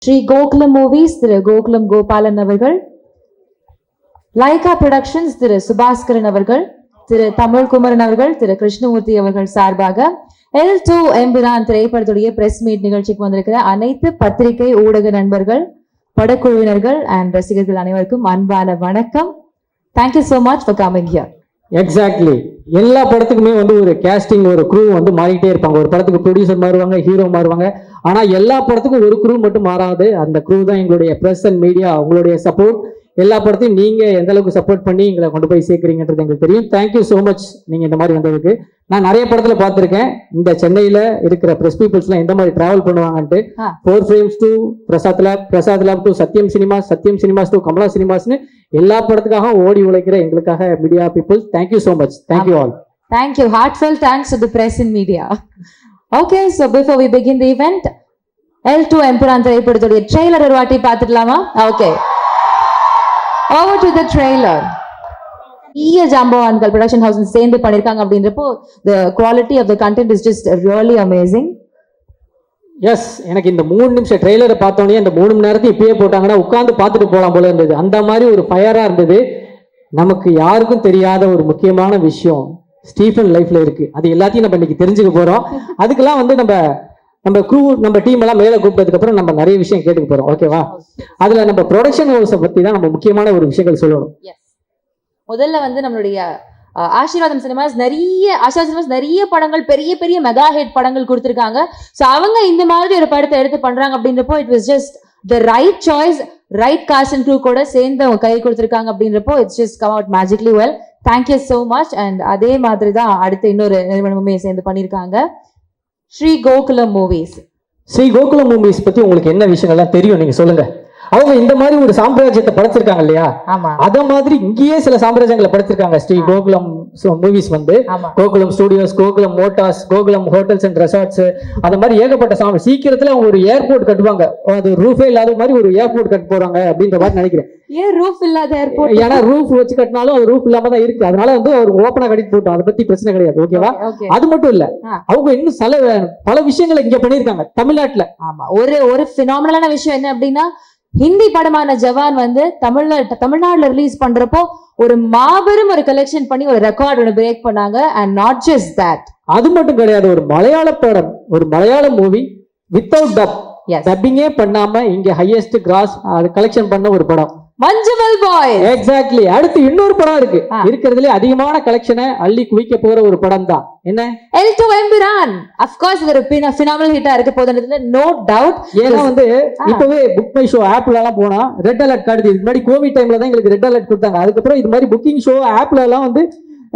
Sri Gokulam movies திரு கோகுலம் கோபாலன் அவர்கள், Lyca productions திரு சுபாஸ்கரன் அவர்கள், திரு தமிழ்குமரன் அவர்கள், திரு கிருஷ்ணமூர்த்தி அவர்கள் சார்பாக L2 எம்பிரான் திரைப்படத்துடைய பிரஸ் மீட் நிகழ்ச்சிக்கு வந்திருக்கிற அனைத்து பத்திரிகை ஊடக நண்பர்கள், படக்குழுவினர்கள் அண்ட் ரசிகர்கள் அனைவருக்கும் அன்பான வணக்கம். Thank you so much for coming here. Exactly. எல்லா படத்துக்குமே ஒரு கேஸ்டிங், ஒரு க்ரூ மாறிட்டே இருப்பாங்க. ஒரு படத்துக்கு ப்ரொடியூசர் மாறுவாங்க, ஹீரோ மாறுவாங்க. ஆனா எல்லா படத்துக்கும் ஒரு க்ரூ மட்டும் மாறாது. அந்த க்ரூ தான் எங்களுடைய பிரஸ் அண்ட் மீடியா. உங்களுடைய சப்போர்ட், எல்லா படத்தையும் நீங்க எந்த அளவுக்கு சப்போர்ட் பண்ணி எங்களை கொண்டு போய் சேர்க்குறீங்கன்றது எங்களுக்கு தெரியும். தேங்க்யூ ஸோ மச் நீங்க இந்த மாதிரி வந்ததுக்கு. நான் நிறைய படத்துல பார்த்துருக்கேன், இந்த சென்னையில இருக்கிற பிரஸ் பீப்புள்ஸ்லாம் எந்த மாதிரி டிராவல் பண்ணுவாங்கன்ட்டு. 4 frames to Prasad lab to Sathyam cinemas to Kamala சினிமாஸ்னு எல்லா படத்துக்காக ஓடி உழைக்கிற எங்களுக்காக media people, thank you so much. Thank you all. Thank you. Heartfelt thanks to the press and media. Okay, so before we begin the event, L2 Embiran திரைப்படத்துடைய trailer ஒரு வாட்டி பார்த்துடலாமா? Okay. Over to the trailer. ஜாம்பவான்கள் production house சேர்ந்து பண்ணிருக்காங்க அப்படின்றப்போ the quality of the content is just really amazing. Yes, எனக்கு இந்த 3 நிமிஷம் ட்ரெய்லரை பார்த்தோன்னே அந்த 3 மணி நேரத்தை இப்பயே போட்டாங்கன்னா உட்காந்து பார்த்துட்டு போகலாம் போல இருந்தது. அந்த மாதிரி ஒரு ஃபயரா இருந்தது. நமக்கு யாருக்கும் தெரியாத ஒரு முக்கியமான விஷயம் ஸ்டீஃபன் லைஃப்ல இருக்கு. அது எல்லாத்தையும் நம்ம இன்னைக்கு தெரிஞ்சுக்க போறோம். அதுக்கெல்லாம் நம்ம க்ரூ, நம்ம டீம் எல்லாம் மேல கூப்பிட்டதுக்கு அப்புறம் நம்ம நிறைய விஷயம் கேட்டுக்க போறோம். ஓகேவா? அதுல நம்ம ப்ரொடக்ஷன் ஹவுஸை பத்தி தான் நம்ம முக்கியமான ஒரு விஷயங்கள் சொல்லணும். முதல்ல நம்மளுடைய ஆசீர்வாதம் சினிமாஸ் நிறைய படங்கள், பெரிய பெரிய மெகா ஹிட் படங்கள் கொடுத்துருக்காங்க. ஸோ அவங்க இந்த மாதிரி ஒரு படத்தை எடுத்து பண்றாங்க அப்படின்றப்போ it was just the right choice, right cast and crew கூட சேர்ந்து அவங்க கை கொடுத்துருக்காங்க அப்படின்றப்போ it's just come out magically well. Thank you so much. And அதே மாதிரி தான் அடுத்த இன்னொரு நிறுவனமுமே சேர்ந்து பண்ணியிருக்காங்க, ஸ்ரீ கோகுலம் மூவிஸ். ஸ்ரீ கோகுலம் மூவிஸ் பத்தி உங்களுக்கு என்ன விஷயங்கள்லாம் தெரியும் நீங்க சொல்லுங்க. அவங்க இந்த மாதிரி ஒரு சாம்ராஜ்யத்தை படைச்சிருக்காங்க இல்லையா? அத மாதிரி இங்கேயே சில சாம்ராஜ்யங்களை படைச்சிருக்காங்க. Sri Gokulam movies Gokulam studios, Gokulam motors, Gokulam hotels and resorts, அந்த மாதிரி ஏகப்பட்ட சீக்கிரத்துல அவங்க ஒரு ஏர்போர்ட் கட்டுவாங்க. அது ரூஃபே இல்லாத மாதிரி ஒரு ஏர்போர்ட் கட்ட போறாங்க அப்படின்ற மாதிரி நினைக்கிறேன். ஏன் ரூஃப் இல்லாத ஏர்போர்ட்? ஏன்னா ரூஃப் வச்சு கட்டினாலும் அது ரூஃப் இல்லாம தான் இருக்கு. அதனால அவர் ஓப்பனா கட்டிட்டு போட்டோம். அதை பத்தி பிரச்சனை கிடையாது. ஓகேவா? அது மட்டும் இல்ல, அவங்க இன்னும் பல விஷயங்களை இங்க பண்ணிருக்காங்க தமிழ்நாட்டுல. ஆமா, ஒரு பினாமினலான விஷயம் என்ன அப்படின்னா, ஹிந்தி படமான ஜவான் தமிழ்நாடுல ரிலீஸ் பண்றப்போ ஒரு மாபெரும் ஒரு கலெக்ஷன் பண்ணி ஒரு ரெக்கார்ட் ஒன்று பிரேக் பண்ணாங்க. அண்ட் நாட் ஜஸ்ட் தட், அது மட்டும் கிடையாது, ஒரு மலையாள படம், ஒரு மலையாள மூவி வித்தவுட் டப்பிங்கே பண்ணாம இங்க ஹையஸ்ட் கிராஸ் கலெக்ஷன் பண்ண ஒரு படம் மஞ்சுமல் பாய். எக்ஸாக்ட்லி. அடுத்து இன்னொரு படம் இருக்கு, இருக்கிறதுல அதிகமான கலெக்ஷனை அள்ளி குவிக்க போற ஒரு படம் தான் என்ன, L2 எம்பிரான். ஆஃப் கோர்ஸ் இது ஒரு பினாமினல் ஹிட்டா இருக்க போகுதுன்றதுல நோ டவுட். ஏன்னா இப்பவே புக் மை ஷோ ஆப்ல எல்லாம் போனா ரெட் அலர்ட் கார்டு. இதுக்கு முன்னாடி கோவிட் டைம்ல தான் எங்களுக்கு ரெட் அலர்ட் கொடுத்தாங்க. அதுக்கப்புறம் இது மாதிரி புக்கிங் ஷோ ஆப்ல எல்லாம்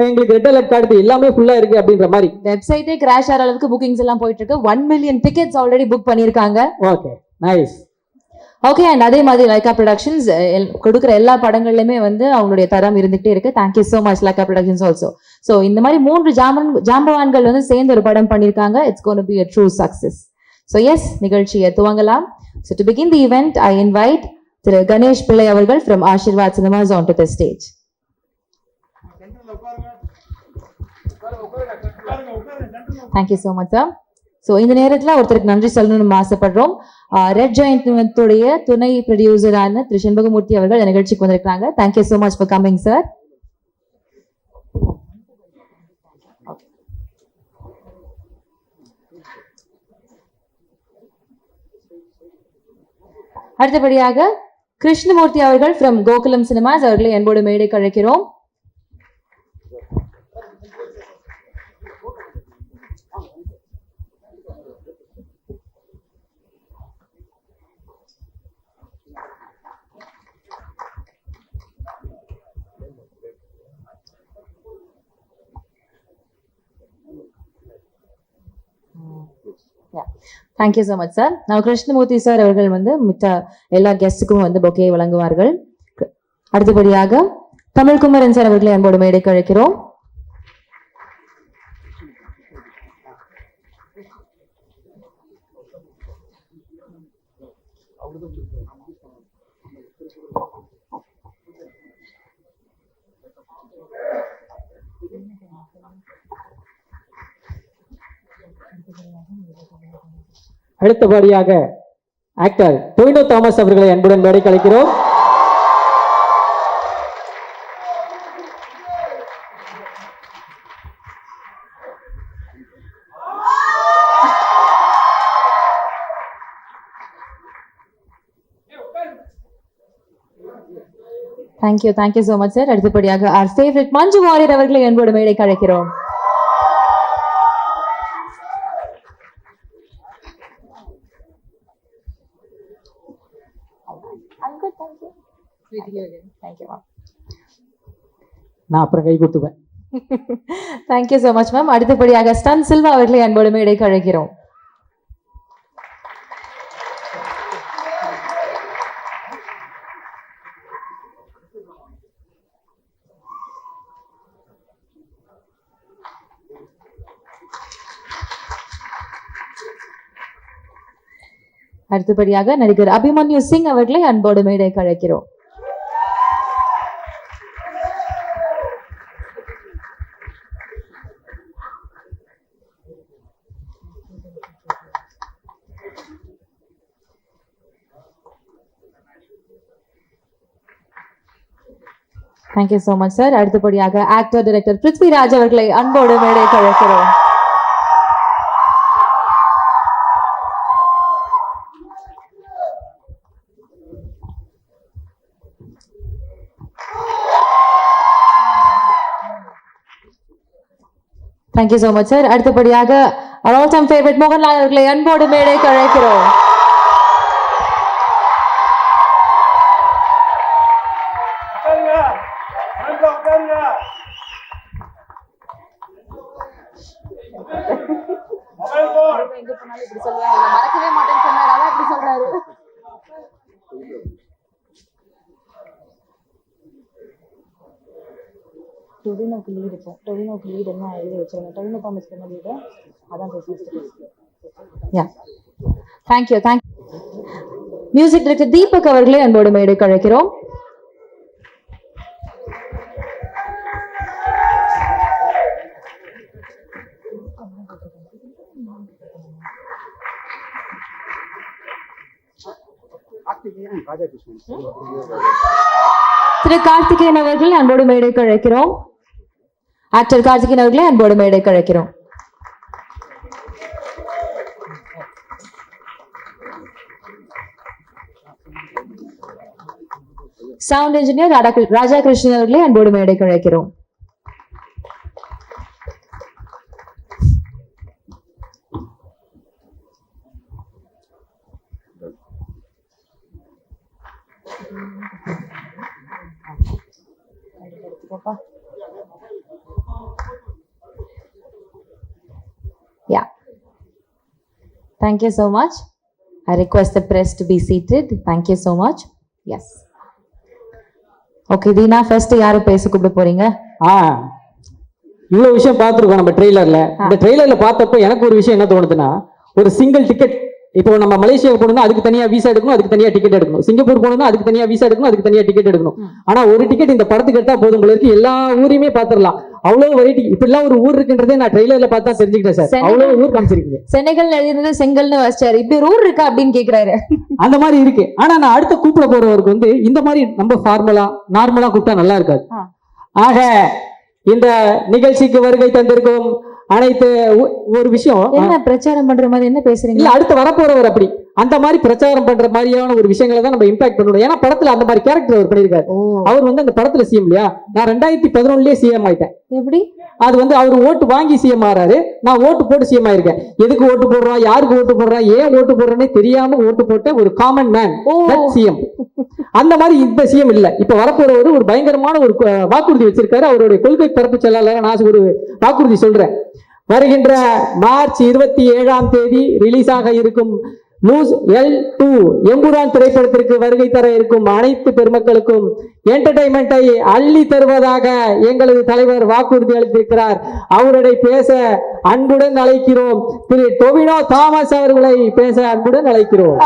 எங்களுக்கு ரெட் அலர்ட் கார்டு எல்லாமே ஃபுல்லா இருக்கு அப்படின்ற மாதிரி வெப்சைட்டே கிராஷ் ஆகிற அளவுக்கு புக்கிங்ஸ் எல்லாம் போயிட்டு இருக்கு. 1 million டிக்கெட்ஸ் ஆல்ரெடி புக் பண்ணிருக்காங்க. Okay, nice. ஓகே, அண்ட் அதே மாதிரி லைகா ப்ரொடக்ஷன்ஸ் கொடுக்குற எல்லா படங்கள்லையுமே அவங்களுடைய தரம் இருந்துகிட்டே இருக்கு. Thank you so much Lyca productions also. So இந்த மாதிரி 3 ஜாம்பவான்கள் சேர்ந்து ஒரு படம் பண்ணியிருக்காங்க. It's gonna be a true success. So yes, நிகழ்ச்சியை துவங்கலாம். So to begin the event I invite திரு கணேஷ் பிள்ளை அவர்கள் from Aashirvad cinemas on to the stage. Thank you so much sir. So இந்த நேரத்தில் ஒருத்தருக்கு நன்றி சொல்லணும்னு ஆசைப்படுறோம். ரெட் ஜாயிண்ட் நிறுவனத்துடைய துணை ப்ரொடியூசரான திரு செண்பகமூர்த்தி அவர்கள் இந்த நிகழ்ச்சிக்கு வந்திருக்காங்க. Thank you so much for coming sir. அடுத்தபடியாக கிருஷ்ணமூர்த்தி அவர்கள் ஃப்ரம் கோகுலம் சினிமாஸ் அவர்களை என்போடு மேடைக்கு அழைக்கிறோம். Thank you so much sir. நான் கிருஷ்ணமூர்த்தி சார் அவர்கள் மித்த எல்லா கெஸ்டுக்கும் பொக்கே வழங்குவார்கள். அடுத்தபடியாக தமிழ்குமரன் சார் அவர்களை அன்போடு மேடைக்கு அழைக்கிறோம். அடுத்தபடியாக ஆக்டர் டொவினோ தாமஸ் அவர்களை அன்புடன் மேடைக்கு அழைக்கிறோம். Thank you so much sir. அடுத்தபடியாக our favorite மஞ்சு வாரியர் அவர்களை அன்போடு மேடைக்கு அழைக்கிறோம். நான் அப்புறம் கை கொடுத்துப்பேன். Thank you so much ma'am. அடுத்தபடியாக ஸ்டன் சில்வா அவர்களை அன்போடு மேடைக்கு அழைக்கிறோம். அடுத்தபடியாக நடிகர் அபிமன்யு சிங் அவர்களை அன்போடு மேடைக்கு அழைக்கிறோம். Thank you so much sir. அடுத்தபடியாக ஆக்டர் டைரக்டர் பிருத்விராஜ் அவர்களை அன்போடு மேடைக்கு அழைக்கிறோம். Thank you so much sir. அடுத்தபடியாக our all time favorite Mohanlal அவர்களை அன்போடு மேடைக்கு அழைக்கிறோம். மறக்கவே மாட்டேன்னு சொன்னாரு, அதான் இப்படி சொல்றாரு. டொவினோக்கு லீடு இருக்கும். டொவினோக்கு லீடு என்ன எழுதி வச்சிருங்க. டொவினோ தாமஸ் என்ன லீடு அதான் பேசுகிறேன். தேங்க்யூ. மியூசிக் டைரக்டர் தீபக் அவர்களை அன்போடு மேடைக்கு அழைக்கிறோம். திரு கார்த்திகேயன் அவர்களை அன்போடு மேடைக்கு அழைக்கிறோம். ஆக்டர் கார்த்திகேயன் அவர்களை அன்போடு மேடைக்கு அழைக்கிறோம். சவுண்ட் இன்ஜினியர் ராஜா கிருஷ்ணன் அவர்களை அன்போடு மேடைக்கு அழைக்கிறோம். Yeah. Thank you so much. I request the press to be seated. Thank you so much. Yes. Okay, Deena, first யாரை பேச கூப்பிட போறீங்க? இவ்வளவு விஷயம் பார்த்துருக்கோம் நம்ம ட்ரெய்லர்ல. இந்த ட்ரெய்லர்ல பார்த்தப்போ எனக்கு ஒரு விஷயம் என்ன தோணுதுன்னா, ஒரு சிங்கிள் டிக்கெட். இப்போ நம்ம மலேசியாவுக்கு போகணும்னா அதுக்கு தனியா விசா எடுக்கணும், அதுக்கு தனியா டிக்கெட் எடுக்கணும். சிங்கப்பூர் போகணும்னா அதுக்கு தனியா விசா எடுக்கணும், அதுக்கு தனியா டிக்கெட் எடுக்கணும். ஆனா ஒரு டிக்கெட் இந்த படத்துக்கு எடுத்தா போதும் போல இருக்கு. எல்லா ஊரையுமே பாத்துரலாம். அவ்வளவு வெரைட்டி. இப்ப எல்லாம் ஒரு ஊர் இருக்குன்றதே நான் ட்ரெய்லர்ல பார்த்தா தெரிஞ்சுக்கிட்டேன் சார். அவ்வளவு ஊர் காமிச்சிருக்கீங்க. செனகல் எழுதினது செங்கல்னு வச்சாரு. இப்படி ஒரு ஊர் இருக்கா அப்படின்னு கேக்குறாரு. அந்த மாதிரி இருக்கு. ஆனா நான் அடுத்த கூப்பிட போறவருக்கு வந்து இந்த மாதிரி நம்ம ஃபார்மலா நார்மலா கூப்பிட்டா நல்லா இருக்காது. ஆக இந்த நிகழ்ச்சிக்கு வருகை தந்திருக்கும் அனைத்து ஒரு விஷயம் என்ன பிரச்சாரம் பண்ற மாதிரி என்ன பேசுறீங்க? இல்ல, அடுத்து வரப்போறவர் அப்படி அந்த மாதிரி பிரச்சாரம் பண்ற மாதிரியான ஒரு விஷயங்களை தான் நம்ம இம்பாக்ட் பண்ணணும். ஏன்னா படத்துல அந்த மாதிரி கேரக்டர் அவர் பண்ணிருக்காரு. அவர் வந்து அந்த படத்துல சிஎம் இல்லையா? நான் 2011 சிஎம் ஆயிட்டேன். எப்படி? அது வந்து அவர் ஓட்டு வாங்கி சிஎம் ஆறாரு, நான் ஓட்டு போட்டு சிஎம் ஆயிருக்கேன். எதுக்கு ஓட்டு போடுறான், யாருக்கு ஓட்டு போடுறான், ஏன் ஓட்டு போடுறேன்னு தெரியாம ஓட்டு போட்ட ஒரு காமன் மேன் சிஎம். அந்த மாதிரி இந்த சிஎம் இல்ல. இப்ப வரப்போறவர் ஒரு பயங்கரமான ஒரு வாக்குறுதி வச்சிருக்காரு. அவருடைய கொள்கை பரப்பு செயலாளர் நான் ஒரு வாக்குறுதி சொல்றேன். வருகின்ற மார்ச் 27ஆம் தேதி ரிலீஸ் ஆக இருக்கும் லூஸ் L2 எம்புரான் திரைப்படத்திற்கு வருகை தர இருக்கும் அனைத்து பெருமக்களுக்கும் என்டர்டைன்மெண்டை அள்ளி தருவதாக எங்களது தலைவர் வாக்குறுதி அளித்திருக்கிறார். அவருடைய பேச அன்புடன் அழைக்கிறோம். திரு டொவினோ தாமஸ் அவர்களை பேச அன்புடன் அழைக்கிறோம்.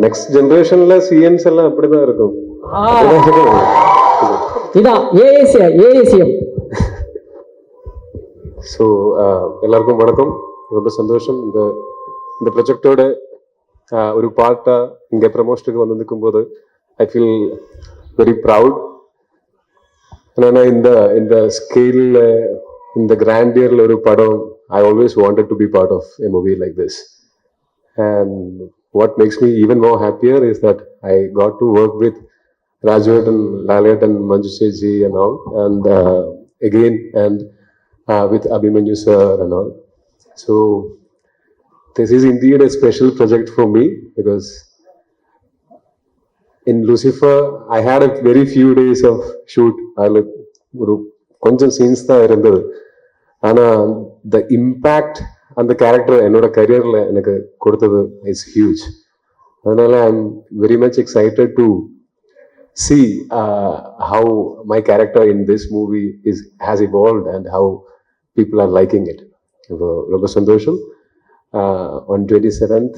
நெக்ஸ்ட் ஜெனரேஷன்ல சிஎம்ஸ் எல்லாம் அப்படிதான் இருக்கும். இதான் ஏஎஸ்எம். ஸோ எல்லாருக்கும் வணக்கம். ரொம்ப சந்தோஷம். இந்த ப்ரொஜெக்டோட ஒரு பார்ட்டாக இங்கே ப்ரமோஷனுக்கு வந்து நிற்கும்போது ஐ ஃபீல் வெரி ப்ரவுட். ஏன்னா இந்த ஸ்கேலில் இந்த கிராண்டியரில் ஒரு படம் I always wanted to be part of a movie like this. And what makes me even more happier is that I got to work with Rajat and Lalit and Manju Seji and all, and again, and with Abhimanyu sir and all. So this is indeed a special project for me because in Lucifer I had a very few days of shoot. ஒரு கொஞ்சம் scenes தான் இருந்தது. ஆனால் the impact அந்த character என்னோட கரியரில் எனக்கு கொடுத்தது is huge. அதனால I am very much excited to see how my character in this movie has evolved and how people are liking it. ரொம்ப சந்தோஷம். On 27th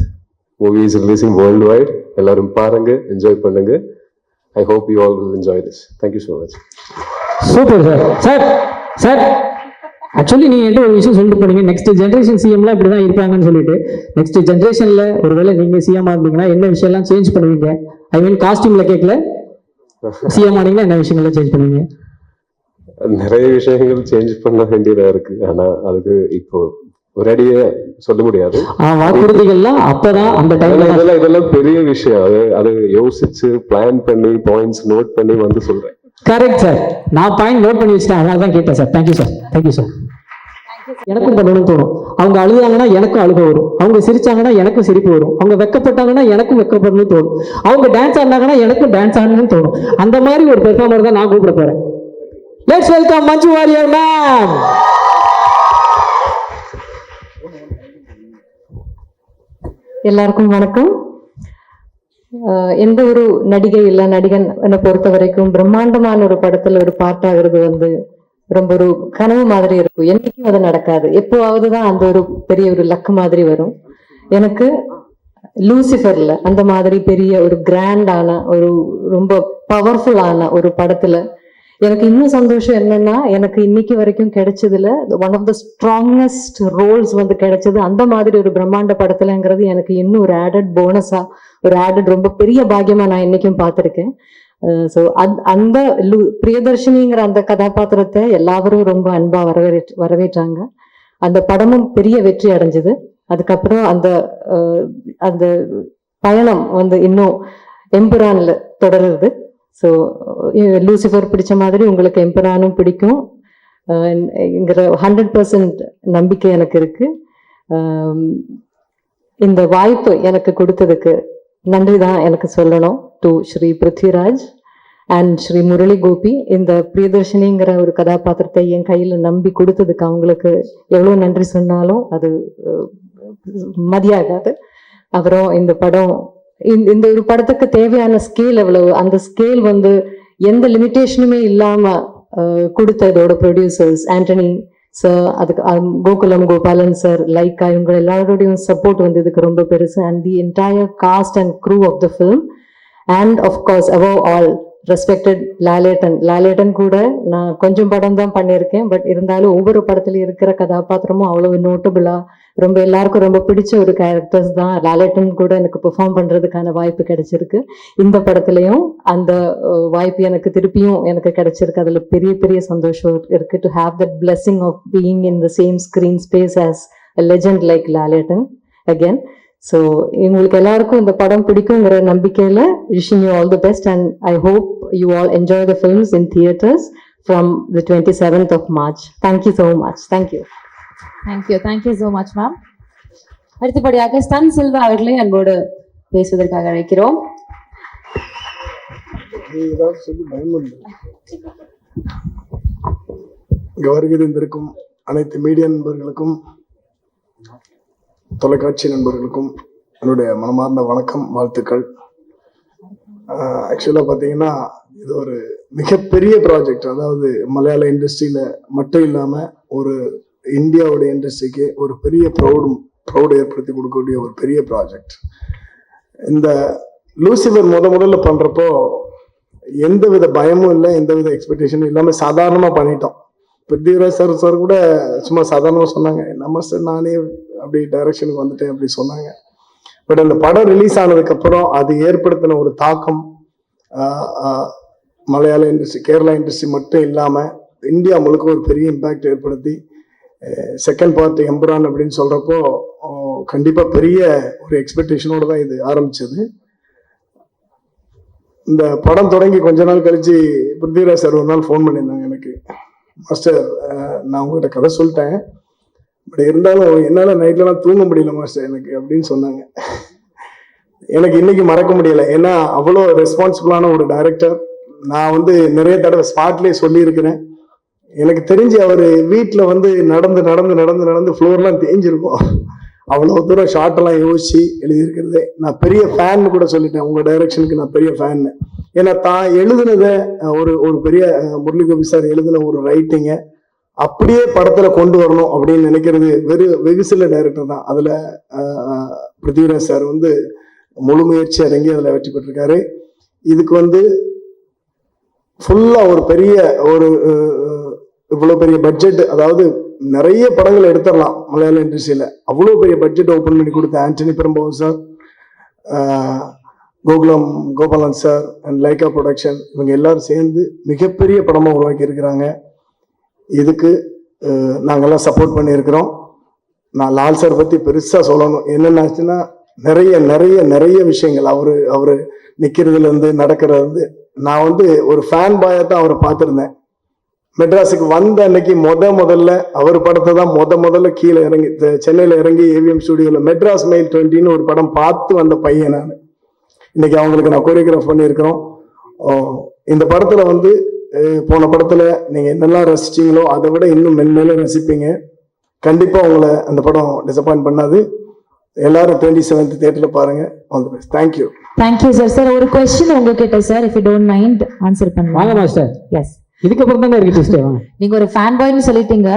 movie is releasing worldwide. எல்லாரும் பாருங்க, enjoy பண்ணுங்க. I hope you all will enjoy this. Thank you so much. Super sir actually நீங்க என்கிட்ட ஒரு விஷயம் சொல்லிட்டு போனீங்க, நெக்ஸ்ட் ஜென்ரேஷன் சிஎம்லாம் இப்படி தான் இருப்பாங்கன்னு சொல்லிட்டு. நெக்ஸ்ட் ஜென்ரேஷன்ல ஒருவேளை நீங்க சிஎம் இருந்தீங்கன்னா என்ன விஷயம்லாம் சேஞ்ச் பண்ணுவீங்க? ஐ மீன் காஸ்டியூம்ல கேட்கல, சிஎம் ஆனீங்கன்னா என்ன விஷயங்கள்லாம் சேஞ்ச் பண்ணுவீங்க? நிறைய விஷயங்கள் சேஞ்ச் பண்ண வேண்டியதா இருக்கு. ஆனா அதுக்கு இப்போ ஒரேடியே சொல்ல முடியாது. வாக்குறுதிகள்லாம் அப்பதான் அந்த டைம்ல இதெல்லாம் பெரிய விஷயம். அது யோசிச்சு பிளான் பண்ணி பாயிண்ட்ஸ் நோட் பண்ணி வந்து சொல்றேன். கரெக்ட் சார், நான் பாயிண்ட் நோட் பண்ணி வச்சிட்டேன், அதனால தான் கேட்டேன் sir. Thank you sir, thank you sir. எனக்கும் பண்ணணும்னு தோணும். அவங்க அழுதாங்கன்னா எனக்கும் அழுக வரும், அவங்க சிரிச்சாங்கன்னா எனக்கும் சிரிப்பு வரும், அவங்க வெக்கப்பட்டாங்கன்னா எனக்கும் வெக்கப்படணும்னு தோணும், அவங்க டான்ஸ் ஆடினாங்கன்னா எனக்கும் டான்ஸ் ஆடணும்னு தோணும். அந்த மாதிரி ஒரு பெர்ஃபார்மர் தான் நான் கூப்பிட போறேன். Let's welcome Manju Warrier ma'am. எல்லாருக்கும் வணக்கம். எந்த ஒரு நடிகை இல்லை நடிகன் என்னை பொறுத்த வரைக்கும் பிரம்மாண்டமான ஒரு படத்துல ஒரு பார்ட் ஆகுறது வந்து ரொம்ப ஒரு கனவு மாதிரி இருக்கும். என்னைக்கும் அது நடக்காது, எப்போவாவது தான் அந்த ஒரு பெரிய ஒரு லக்கு மாதிரி வரும். எனக்கு லூசிஃபர்ல அந்த மாதிரி பெரிய ஒரு கிராண்டான ஒரு ரொம்ப பவர்ஃபுல்லான ஒரு படத்துல எனக்கு இன்னும் சந்தோஷம் என்னன்னா, எனக்கு இன்னைக்கு வரைக்கும் கிடைச்சதுல one of the strongest roles வந்து கிடைச்சது அந்த மாதிரி ஒரு பிரம்மாண்ட படத்துலங்கிறது எனக்கு இன்னும் ஒரு ஆடட் போனஸா, ஒரு ஆடட் ரொம்ப பெரிய பாக்கியமா நான் இன்னைக்கும் பார்த்திருக்கேன். ஸோ அந்த பிரியதர்ஷினிங்கிற அந்த கதாபாத்திரத்தை எல்லாரும் ரொம்ப அன்பா வரவேற்றாங்க. அந்த படமும் பெரிய வெற்றி அடைஞ்சது. அதுக்கப்புறம் அந்த பயணம் வந்து இன்னும் எம்புரான்ல தொடருது. ஸோ லூசிஃபர் பிடிச்ச மாதிரி உங்களுக்கு எம்பரானும் பிடிக்கும் ங்கிற 100% நம்பிக்கை எனக்கு இருக்கு. இந்த வாய்ப்பு எனக்கு கொடுத்ததுக்கு நன்றி தான் எனக்கு சொல்லணும் டு ஸ்ரீ பிருத்விராஜ் அண்ட் ஸ்ரீ முரளி கோபி. இந்த பிரியதர்ஷினிங்கிற ஒரு கதாபாத்திரத்தை என் கையில் நம்பி கொடுத்ததுக்கு அவங்களுக்கு எவ்வளோ நன்றி சொன்னாலும் அது மதியாகாது. அப்புறம் இந்த படம் இந்த ஒரு படத்துக்கு தேவையான ஸ்கேல் எவ்வளவு, அந்த ஸ்கேல் வந்து எந்த லிமிட்டேஷனுமே இல்லாம கொடுத்ததோட ப்ரொடியூசர்ஸ் ஆண்டனி சார், அதுக்கு கோகுலம் கோபாலன் சார், லைக்கா, இவங்க எல்லாரோடையும் சப்போர்ட் வந்து இதுக்கு ரொம்ப பெருசு. And the entire cast and crew of the film and of course above all respected Lalettan கூட நான் கொஞ்சம் படம் தான் பண்ணியிருக்கேன். பட் இருந்தாலும் ஒவ்வொரு படத்துலயும் இருக்கிற கதாபாத்திரமும் அவ்வளவு நோட்டபிளா ரொம்ப எல்லாருக்கும் ரொம்ப பிடிச்ச ஒரு கேரக்டர்ஸ் தான். லாலேட்டன் கூட எனக்கு பெர்ஃபார்ம் பண்றதுக்கான வாய்ப்பு கிடைச்சிருக்கு. இந்த படத்துலயும் அந்த வாய்ப்பு எனக்கு திருப்பியும் எனக்கு கிடைச்சிருக்கு. அதுல பெரிய பெரிய சந்தோஷம் இருக்கு. To have that blessing of being in the same screen space as a legend like Lalettan again. So உங்களுக்கு எல்லாருக்கும் இந்த படம் பிடிக்குங்கிற நம்பிக்கையில wishing you all the best and I hope you all enjoy the films in theaters from the 27th of March. Thank you so much. Thank you. Thank you so much ma'am. அடுத்தபடியாக Stunt Silva அவர்களை அன்போடு பேசுவதற்காக அழைக்கிறோம். இங்க வருகை தந்திருக்கும் அனைத்து media நண்பர்களுக்கும் தொலைக்காட்சி நண்பர்களுக்கும் என்னுடைய மனமார்ந்த வணக்கம், வாழ்த்துக்கள். ஆக்சுவலாக பார்த்தீங்கன்னா இது ஒரு மிகப்பெரிய ப்ராஜெக்ட். அதாவது மலையாள இண்டஸ்ட்ரியில் மட்டும் இல்லாமல் ஒரு இந்தியாவுடைய இண்டஸ்ட்ரிக்கு ஒரு பெரிய ப்ரௌடு ஏற்படுத்தி கொடுக்கக்கூடிய ஒரு பெரிய ப்ராஜெக்ட். இந்த லூசிஃபர் முதல்ல பண்ணுறப்போ எந்தவித பயமும் இல்லை, எந்தவித எக்ஸ்பெக்டேஷனும் இல்லாமல் சாதாரணமாக பண்ணிட்டோம். பிருத்திவிராஜ் சார் கூட சும்மா சாதாரணமாக சொன்னாங்க, நம்ம சார் நானே அப்படி டைரக்ஷனுக்கு வந்துட்டேன் அப்படி சொன்னாங்க. பட் அந்த படம் ரிலீஸ் ஆனதுக்கப்புறம் அது ஏற்படுத்தின ஒரு தாக்கம் மலையாள இண்டஸ்ட்ரி, கேரளா இண்டஸ்ட்ரி மட்டும் இல்லாமல் இந்தியா முழுக்க ஒரு பெரிய இம்பேக்ட் ஏற்படுத்தி செகண்ட் பார்ட் எம்புரான் அப்படின்னு சொல்கிறப்போ கண்டிப்பாக பெரிய ஒரு எக்ஸ்பெக்டேஷனோடு தான் இது ஆரம்பிச்சது. இந்த படம் தொடங்கி கொஞ்ச நாள் கழிச்சு பிருத்திவிராஜ் சார் ஒரு நாள் ஃபோன் பண்ணியிருந்தாங்க எனக்கு, மாஸ்டர் நான் உங்கள்கிட்ட கதை சொல்லிட்டேன், பட் இருந்தாலும் என்னால் நைட்லலாம் தூங்க முடியல மாஸ்டர் எனக்கு அப்படின்னு சொன்னாங்க. எனக்கு இன்னைக்கு மறக்க முடியலை. ஏன்னா அவ்வளோ ரெஸ்பான்சிபிளான ஒரு டைரக்டர். நான் வந்து நிறைய தடவை ஸ்பாட்லேயே சொல்லியிருக்கிறேன். எனக்கு தெரிஞ்சு அவர் வீட்டில் வந்து நடந்து நடந்து நடந்து நடந்து ஃப்ளோர்லாம் தேஞ்சிருக்கும். அவ்வளோ தூரம் ஷார்ட்டெல்லாம் யோசிச்சு எழுதியிருக்கிறதே. நான் பெரிய ஃபேன்னு கூட சொல்லிட்டேன், உங்கள் டைரக்ஷனுக்கு நான் பெரிய ஃபேன்னு. ஏன்னா தான் எழுதுனதை ஒரு பெரிய முரளி கோபி சார் எழுதின ஒரு ரைட்டிங்கை அப்படியே படத்தில் கொண்டு வரணும் அப்படின்னு நினைக்கிறது வெகு சில டைரக்டர் தான். அதில் பிருத்திவிராஜ் சார் வந்து முழு முயற்சி அடங்கி அதில் வெற்றி பெற்றிருக்காரு. இதுக்கு வந்து ஃபுல்லாக ஒரு பெரிய ஒரு இவ்வளோ பெரிய பட்ஜெட், அதாவது நிறைய படங்கள் எடுத்துடலாம் மலையாள இண்டஸ்ட்ரியில், அவ்வளோ பெரிய பட்ஜெட் ஓப்பன் பண்ணி கொடுத்த Antony Perumbavoor sir, Gokulam Gopalan sir and Lyca production, இவங்க எல்லாரும் சேர்ந்து மிகப்பெரிய படமாக உருவாக்கி இருக்கிறாங்க. இதுக்கு நாங்கள்லாம் சப்போர்ட் பண்ணியிருக்கிறோம். நான் லால் சார் பற்றி பெருசாக சொல்லணும். என்னென்னாச்சுன்னா நிறைய நிறைய நிறைய விஷயங்கள் அவர் நிற்கிறதுலேருந்து நடக்கிறதுலேருந்து, நான் வந்து ஒரு ஃபேன் பாயாக தான் அவரை பார்த்துருந்தேன். மெட்ராஸுக்கு வந்த அன்னைக்கு முதல்ல அவர் படத்தை தான் முதல்ல கீழே இறங்கி சென்னையில் இறங்கி ஏவிஎம் ஸ்டுடியோவில் மெட்ராஸ் மெயில் 20ன்னு ஒரு படம் பார்த்து வந்த பையன் நான். இன்னைக்கு அவங்களுக்கு நான் கோரியோகிராஃப் பண்ணியிருக்கிறோம். இந்த படத்தில் வந்து போன படத்தில் நீங்கள் என்னெல்லாம் ரசிச்சிங்களோ அதை விட இன்னும் மென்மேலும் ரசிப்பீங்க. கண்டிப்பாக உங்களை அந்த படம் டிசப்பாயின்ட் பண்ணாது. எல்லாரும் 27th தியேட்டரில் பாருங்க. All the best. Thank you. Thank you sir. Sir ஒரு கொஸ்டின் உங்ககிட்ட sir, if you don't mind answer பண்ணுங்க. வாங்க மாஸ்டர். எஸ், இதுக்கப்புறம் தானே இருக்கு ட்விஸ்ட். நீங்க ஒரு ஃபேன் பாய்னு சொல்லிட்டீங்க.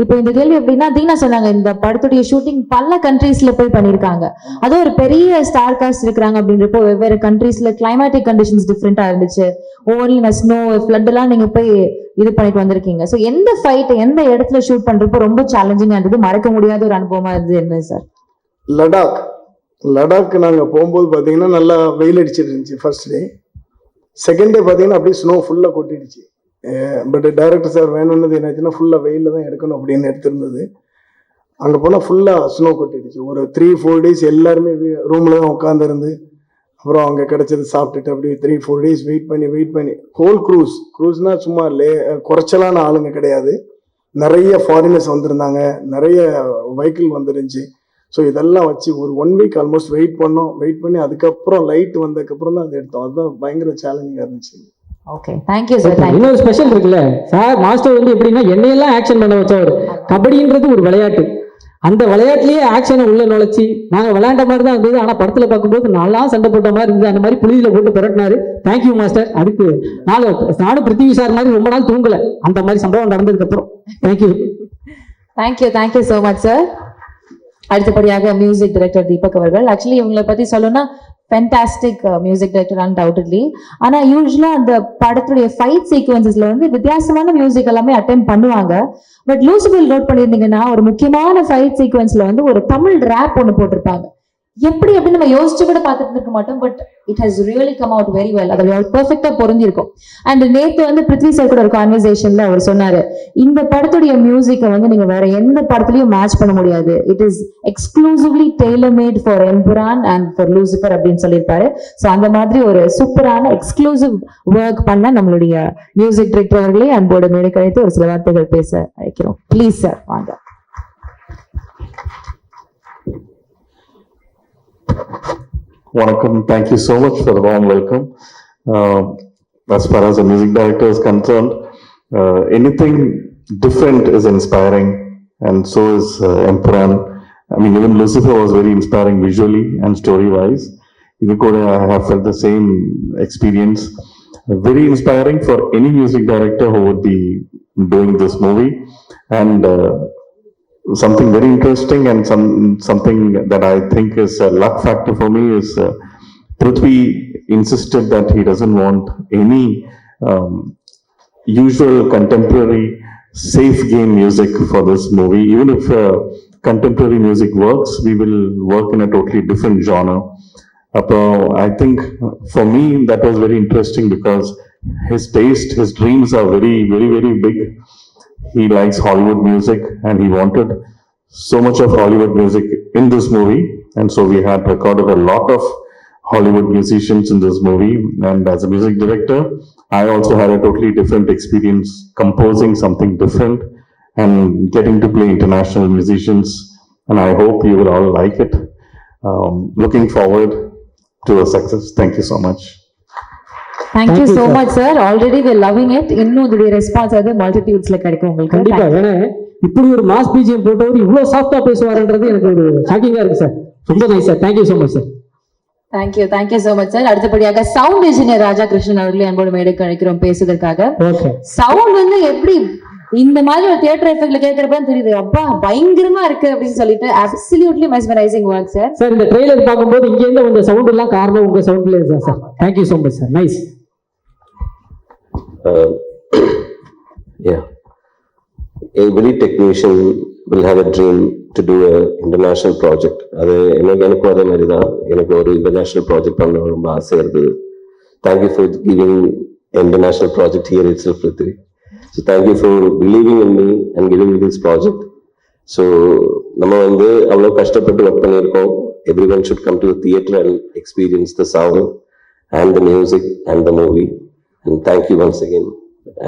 இப்போ இந்த கேள்வி எப்படின்னா, தீனா சொன்னாங்க இந்த படத்துடைய ஷூட்டிங் பல கண்ட்ரீஸ்ல போய் பண்ணிருக்காங்க. அதுவும் ஒரு பெரிய ஸ்டார் காஸ்ட் இருக்கிறாங்க அப்படின்றப்போ வெவ்வேறு கண்ட்ரீஸ்ல கிளைமேட்டிக் கண்டிஷன்ஸ் டிஃப்ரெண்டா இருந்துச்சு. ஒவ்வொரு ஸ்னோ ஃப்ளட் எல்லாம் நீங்க போய் இது பண்ணிட்டு வந்திருக்கீங்க. ஸோ எந்த ஃபைட் எந்த இடத்துல ஷூட் பண்றப்போ ரொம்ப சேலஞ்சிங்கா இருந்தது, மறக்க முடியாத ஒரு அனுபவமா இருந்தது என்ன சார்? லடாக் நாங்கள் போகும்போது பார்த்தீங்கன்னா நல்லா வெயில் அடிச்சிட்டு இருந்துச்சு ஃபர்ஸ்ட் டே. செகண்ட் டே பார்த்தீங்கன்னா அப்படியே ஸ்னோ ஃபுல்லாக கொட்டிடுச்சு. பட் டைரக்டர் சார் வேணும்னது என்னாச்சுன்னா ஃபுல்லாக வெயிலில் தான் எடுக்கணும் அப்படின்னு எடுத்திருந்தது. அங்கே போனால் ஃபுல்லாக ஸ்னோ கொட்டிடுச்சு. ஒரு 3-4 days எல்லாருமே ரூமில் தான் உட்காந்துருந்து அப்புறம் அங்கே கிடச்சது சாப்பிட்டுட்டு அப்படியே 3-4 days வெயிட் பண்ணி ஹோல் க்ரூஸ்னால் சும்மா குறைச்சலான ஆளுங்க கிடையாது. நிறைய ஃபாரினர்ஸ் வந்திருந்தாங்க, நிறைய வெஹிக்கிள் வந்துருந்துச்சு. ஸோ இதெல்லாம் வச்சு ஒரு 1 week ஆல்மோஸ்ட் வெயிட் பண்ணி அதுக்கப்புறம் லைட் வந்ததுக்கப்புறம் தான் அதை எடுத்தோம். அதுதான் பயங்கர சேலஞ்சிங்காக இருந்துச்சு. Okay, thank you sir. இன்னொரு ஸ்பெஷல் இருக்குல்ல சார், மாஸ்டர் வந்து எப்படின்னா என்னையெல்லாம் ஆக்ஷன் பண்ண வச்சவர். கபடின்றது ஒரு விளையாட்டு, அந்த விளையாட்டுலயே ஆக்ஷனை உள்ள நுழைச்சி நாங்க விளையாண்ட மாதிரி தான் இருந்தது. ஆனா படத்துல பார்க்கும்போது நல்லா சண்டை போட்ட மாதிரி இருந்தது. அந்த மாதிரி புளியில போட்டு புரட்டினாரு. Thank you master. அதுக்கு நானும் பிருத்திவி சார் மாதிரி ரொம்ப நாள் தூங்கல, அந்த மாதிரி சம்பவம் நடந்ததுக்கு அப்புறம். Thank you so much sir. அடுத்தபடியாக மியூசிக் டைரக்டர் தீபக் அவர்கள். ஆக்சுவலி இவங்களை பத்தி சொல்லணும்னா ஃபென்டாஸ்டிக் மியூசிக் டைரக்டர் அன்டவுட்லி. ஆனா யூஸ்வலா அந்த படத்துடைய ஃபைட் சீக்வன்சஸ்ல வந்து வித்தியாசமான மியூசிக் எல்லாமே அட்டெம்ட் பண்ணுவாங்க. பட் லூசிபிள் நோட் பண்ணியிருந்தீங்கன்னா ஒரு முக்கியமான ஃபைட் சீக்வன்ஸ்ல வந்து ஒரு தமிழ் ரேப் ஒன்று போட்டிருப்பாங்க. எப்படி அப்படின்னு நம்ம யோசிச்சு கூட பார்த்துட்டு இருக்க மாட்டோம். But it has really come out very well. அது பெர்ஃபெக்டா பொருந்திருக்கும். அண்ட் நேத்து வந்து பிருத்வி சார் கூட ஒரு கான்வர்சேஷன்ல அவர் சொன்னாரு, இந்த படத்துடைய மியூசிக்கை வந்து நீங்க வேற எந்த படத்துலயும் மேட்ச் பண்ண முடியாது. It is exclusively tailor made for Empuraan and for Lucifer அப்படின்னு சொல்லியிருப்பாரு. ஸோ அந்த மாதிரி ஒரு சூப்பரான எக்ஸ்க்ளூசிவ் ஒர்க் பண்ண நம்மளுடைய மியூசிக் டைரக்டர் அவர்களே அன்போடு மேடை கழித்து ஒரு சில வார்த்தைகள் பேச அழைக்கிறோம். ப்ளீஸ் சார் வாங்க. Vanakkam, thank you so much for the warm welcome. As far as the music director is concerned, anything different is inspiring, and so is Empuran. I mean, even Lucifer was very inspiring visually and story-wise. I have felt the same experience. Very inspiring for any music director who would be doing this movie, and something very interesting and something that I think is a luck factor for me is Prithvi insisted that he doesn't want any usual contemporary safe game music for this movie. Even if contemporary music works, we will work in a totally different genre. I think for me that was very interesting because his taste, his dreams are very, very, very big. He likes Hollywood music and he wanted so much of Hollywood music in this movie. And so we had recorded a lot of Hollywood musicians in this movie. And as a music director, I also had a totally different experience composing something different and getting to play international musicians. And I hope you will all like it. Looking forward to a success. Thank you so much. Thank you Thank you, so sir. much, sir. Already we're loving it. இன்னும் இதோட response வந்து மல்டிடியூட்ஸ்ல கிடைக்கும் உங்களுக்கு. கண்டிப்பா. ஏன்னா இப்படி ஒரு mass BGM போட்டவர் இவ்வளவு சாஃப்டா பேசுவாருன்றது எனக்கு ஒரு ஷாக்கிங்கா இருக்கு சார். ரொம்ப nice sir. Thank you so much sir. Thank you so much sir. அடுத்தபடியாக சவுண்ட் இன்ஜினியர் ராஜா கிருஷ்ணன் அவர்களை அன்போடு மேடைக்கு அழைக்கிறோம் பேசுவதற்காக. ஓகே. சவுண்ட் வந்து எப்படி இந்த மாதிரி ஒரு தியேட்டர் எஃபெக்ட்ல கேட்கறப்ப தெரியுது, அப்பா பயங்கரமா இருக்கு அப்படின்னு சொல்லிட்டு absolutely mesmerising work sir. Sir இந்த ட்ரெய்லர் பார்க்கும்போது இங்க இருந்து வந்த சவுண்ட் எல்லாம் காரணம் உங்க சவுண்ட்ல தான் sir. Thank you so much sir. Nice. Yeah, every technician will have a dream to do a international project. அது எனக்கும் அதே மாதிரி தான். எனக்கு ஒரு இன்டர்நேஷனல் ப்ராஜெக்ட் பண்ண ரொம்ப ஆசை இருந்தது. Thank you for giving international project here itself Prithvi. So thank you for believing in me and giving me this project. So நம்ம வந்து அவ்வளோ கஷ்டப்பட்டு ஒர்க் பண்ணியிருக்கோம். Every one should come to the theatre and experience the sound and the music and the movie. And thank you once again.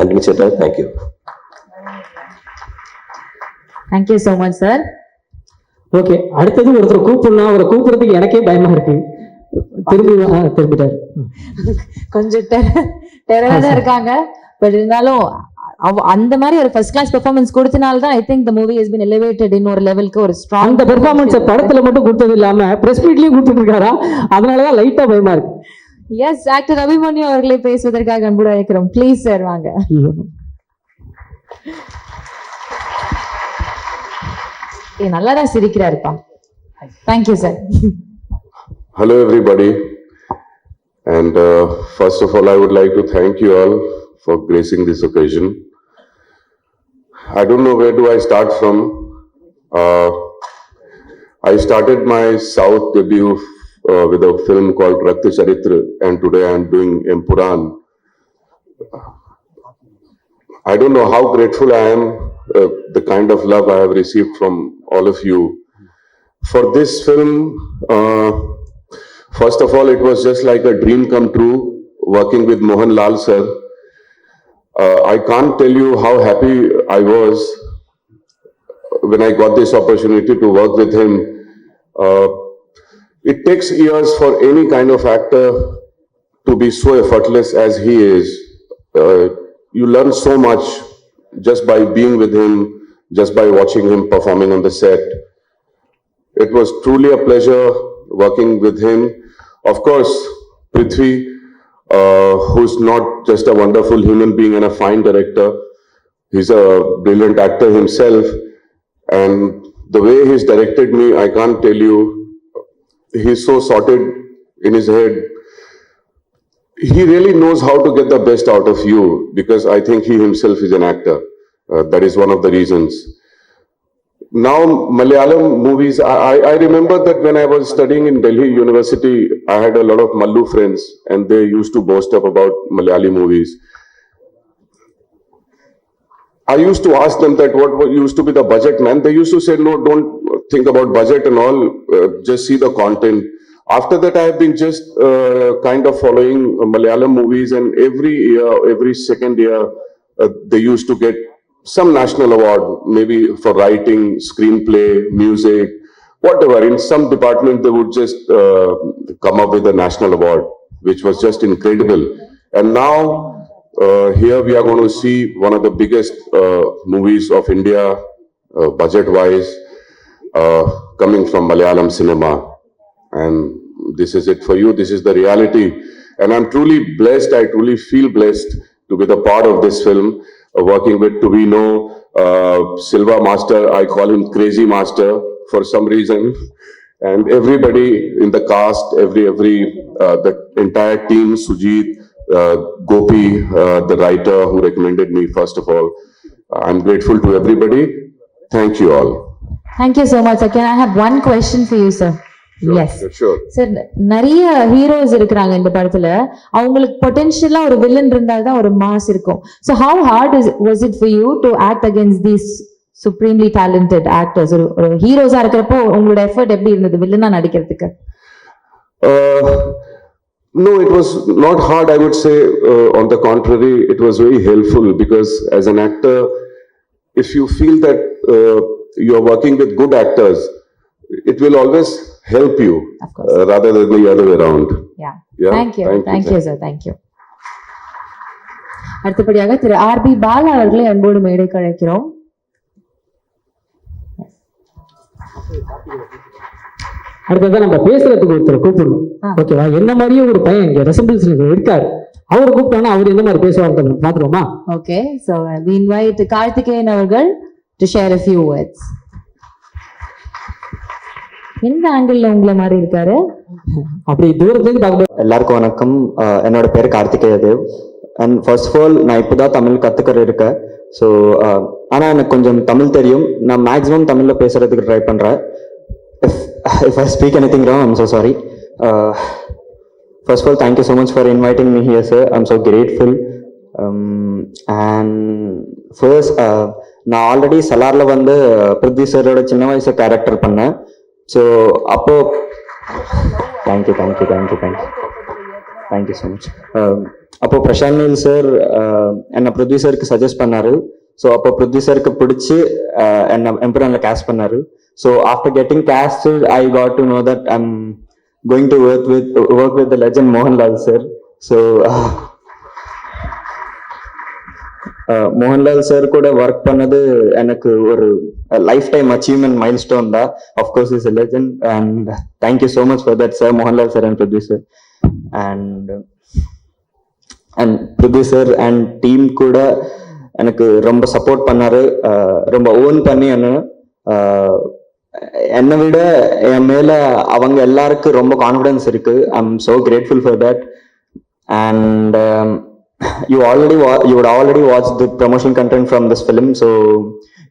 Anthony Chetta, thank you. Thank you so much sir. Okay. அடுத்தது ஒருத்தர் கூப்பிடணும். அவரை கூப்பிடுறதுக்கு எனக்கே பயமா இருக்கு. திரும்பிட்டாரு. கொஞ்சம் டெரரா தான் இருக்காங்க. பட் இருந்தாலும் அந்த மாதிரி ஒரு ஃபர்ஸ்ட் கிளாஸ் பெர்ஃபார்மன்ஸ் கொடுத்தனால தான் I think the movie has been elevated இன்னொரு லெவலுக்கு. ஒரு ஸ்ட்ராங் அந்த பெர்ஃபார்மன்ஸ் படத்துல மட்டும் கொடுத்தது இல்லாம பிரஸ் மீட்லயும் கொடுத்துட்டு இருக்காரா? அதனாலதான் லைட்டா பயமா இருக்கு. எஸ், ஆக்டர் அபிமன்யு அவர்களை பேசுவதற்காக அன்போடு அழைக்கிறோம். ப்ளீஸ் சார் வாங்க. நல்லா தான் சிரிக்கிறாருப்பா. Thank you sir. Hello everybody, and first of all I would like to thank you all for gracing this occasion. I don't know where do I start from. I started my South debut with a film called Rakta Charitra, and today I am doing Empuran. I don't know how grateful I am, the kind of love I have received from all of you. For this film, first of all, it was just like a dream come true working with Mohan Lal sir. I can't tell you how happy I was when I got this opportunity to work with him. It takes years for any kind of actor to be so effortless as he is. You learn so much just by being with him, just by watching him performing on the set. It was truly a pleasure working with him. Of course, Prithvi, who's not just a wonderful human being and a fine director, he's a brilliant actor himself. And the way he's directed me, I can't tell you. He's so sorted in his head. He really knows how to get the best out of you, because I think he himself is an actor. That is one of the reasons. Now, Malayalam movies, I remember that when I was studying in Delhi University, I had a lot of Mallu friends and they used to boast up about Malayali movies. I used to ask them that what used to be the budget, man. They used to say, no, don't think about budget and all, just see the content. After that, I have been just kind of following Malayalam movies, and every year, every second year, they used to get some national award, maybe for writing, screenplay, music, whatever. In some department, they would just come up with a national award, which was just incredible. And now, here we are going to see one of the biggest movies of India, budget-wise, coming from Malayalam cinema. And this is it for you. This is the reality. And I'm truly blessed. I truly feel blessed to be the part of this film, working with Tuvino, Silva Master. I call him Crazy Master for some reason. And everybody in the cast, the entire team, Sujit, Gopi, the writer who recommended me, first of all. I'm grateful to everybody. Thank you all. Thank you so much, sir. Can I have one question for you, sir? Yes. Sure. Sir நிறைய heroes இருக்கிறாங்க இந்த படத்துல. அவங்களுக்கு பொட்டன்ஷியலா ஒரு villain இருந்தால்தான் ஒரு mass இருக்கும். So how hard was it for you to act against these supremely talented actors? ஒரு ஹீரோஸா இருக்கிறப்போ உங்களோட எஃபர்ட் எப்படி இருந்தது வில்லனா நடிக்கிறதுக்கு? No, it was not hard, I would say. On the contrary, it was very helpful because as an actor, if you feel that you are working with good actors, it will always help you Of course. rather than the other way around. Yeah. Yeah. Thank you, sir. Thank you. அடுத்தபடியாக திரு RB Bala அவர்களை அன்போடு மேடைக்கு அழைக்கிறோம். அடுத்ததான் நம்ம பேசுறதுக்கு ஒருத்தர் கூப்பிடணும். ஓகேவா? என்ன மாதிரியே ஒரு பையன் இங்க ரெசம்பிள்ஸ் இருக்காரு. அவரை கூப்பிட்டானா அவர் எந்த மாதிரி பேசுவாங்க பாத்துருவோமா? Okay, so we invite Karthikeyan அவர்கள் to share a few words. எந்த ஆங்கிள் உங்களை மாதிரி இருக்காரு? அப்படி தூரத்துல இருந்து பார்க்கும்போது எல்லாருக்கும் வணக்கம். என்னோட பேர் Karthikeya Dev. And first of all நான் இப்போதான் தமிழ் கத்துக்கிற இருக்கேன். ஸோ ஆனால் எனக்கு கொஞ்சம் தமிழ் தெரியும். நான் மேக்ஸிமம் தமிழில் பேசுறதுக்கு ட்ரை பண்ணுறேன். If I speak anything wrong, I'm so sorry. First of all, thank you so much for inviting me here, sir. I'm so grateful. And first, நான் ஆல்ரெடி சலாரில் வந்து பிருத்வி சரோட சின்ன வயசு கேரக்டர் பண்ணேன். ஸோ அப்போ தேங்க்யூ ஸோ மச். அப்போ Prashanth Neil sir என்னை Prithvi சருக்கு suggest பண்ணாரு. So அப்போ பிருத்வி சருக்கு பிடிச்சி என்னை எம்புரான்ல கேஸ்ட் பண்ணாரு. So after getting casted, I got to know that I'm going to work with the legend Mohanlal sir. So Mohanlal sir கூட ஒர்க் பண்ணது எனக்கு ஒரு lifetime achievement milestone தான். Of course is a legend and thank you so much for that sir, Mohanlal sir and Prithvi sir. And Prithvi sir and team கூட எனக்கு ரொம்ப support பண்ணாரு. ரொம்ப ஓன் பண்ணி என்னை விட என் மேல அவங்க எல்லாருக்கும் ரொம்ப கான்ஃபிடன்ஸ் இருக்கு. I am so grateful for that. And you would already watch the promotional content from this film, so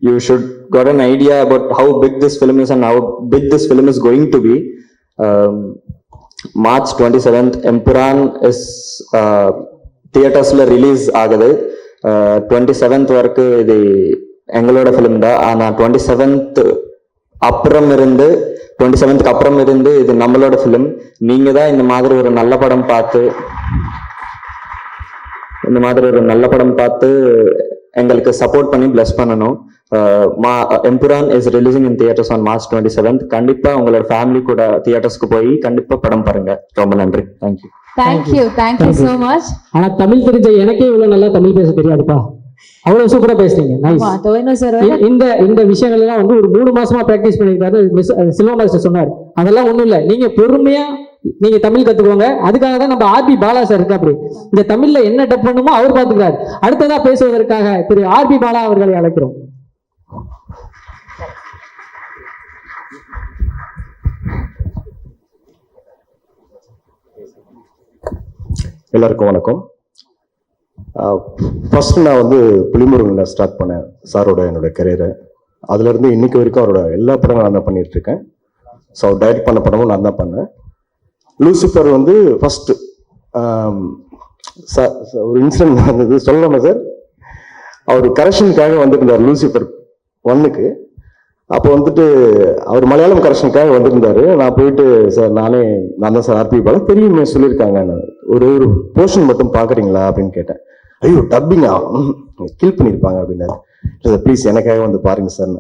you should got an idea about how big this film is and how big this film is going to be. March 27th Empuran is theaters la release ஆகுது. 27th வரைக்கு இது எங்களோட film தான். ஆனா 27th அப்புறம் இருந்து இது நம்மளோட ஃபிலிம். நீங்க தான் இந்த மாதிரி ஒரு நல்ல படம் பார்த்து எங்களுக்கு சப்போர்ட் பண்ணி பிளஸ் பண்ணணும். Empuraan is releasing in theatres on March 27th. கண்டிப்பா உங்களோட ஃபேமிலி கூட தியேட்டர்ஸ்க்கு போய் கண்டிப்பா படம் பாருங்க. ரொம்ப நன்றி. Thank you so much. ஆனா தமிழ் தெரிஞ்ச எனக்கே இவ்வளவு நல்லா தமிழ் பேச தெரியாதுப்பா. அவ்வளவு சூப்பரா பேசுறீங்க. இந்த விஷயங்கள் எல்லாம் வந்து ஒரு 3 மாசமா பிராக்டிஸ் பண்ணிருக்காரு சில்வா மாஸ்டர் சொன்னார். அதெல்லாம் ஒண்ணும் இல்ல, நீங்க பொறுமையா நீங்க தமிழ் கத்துக்கோங்க. அதுக்காக தான் நம்ம ஆர்பி பாலா சார் இருக்கு. அப்படி இந்த தமிழ்ல என்ன டப் பண்ணுமோ அவர் பாத்துக்கிறார். அடுத்ததா பேசுவதற்காக திரு ஆர்பி பாலா அவர்களை அழைக்கிறோம். எல்லாருக்கும் வணக்கம். ஃபர்ஸ்ட் நான் வந்து புலிமுருகனில் ஸ்டார்ட் பண்ணேன் சாரோட என்னோட கரியரை. அதுல இருந்து இன்னைக்கு வரைக்கும் அவரோட எல்லா படங்களும் நான் தான் பண்ணிட்டு இருக்கேன். ஸோ அவர் டைரக்ட் பண்ண படமும் நான் தான் பண்ணேன். லூசிஃபர் வந்து ஃபர்ஸ்ட் ஒரு இன்சிடென்ட் நடந்தது சொல்லலாமா சார்? அவர் கரெக்ஷனுக்காக வந்துருந்தார் லூசிஃபர் 1க்கு. அப்போ வந்துட்டு அவர் மலையாளம் கரெக்ஷனுக்காக வந்திருந்தாரு. நான் போயிட்டு சார் நான் தான் சார் ஆர்பி பாலா தெரியுமே சொல்லியிருக்காங்க, ஒரு போர்ஷன் மட்டும் பார்க்குறீங்களா அப்படின்னு கேட்டேன். ஐயோ டப்பிங்கா கில் பண்ணியிருப்பாங்க அப்படின்னாரு. சார் ப்ளீஸ் எனக்காக வந்து பாருங்க சார்.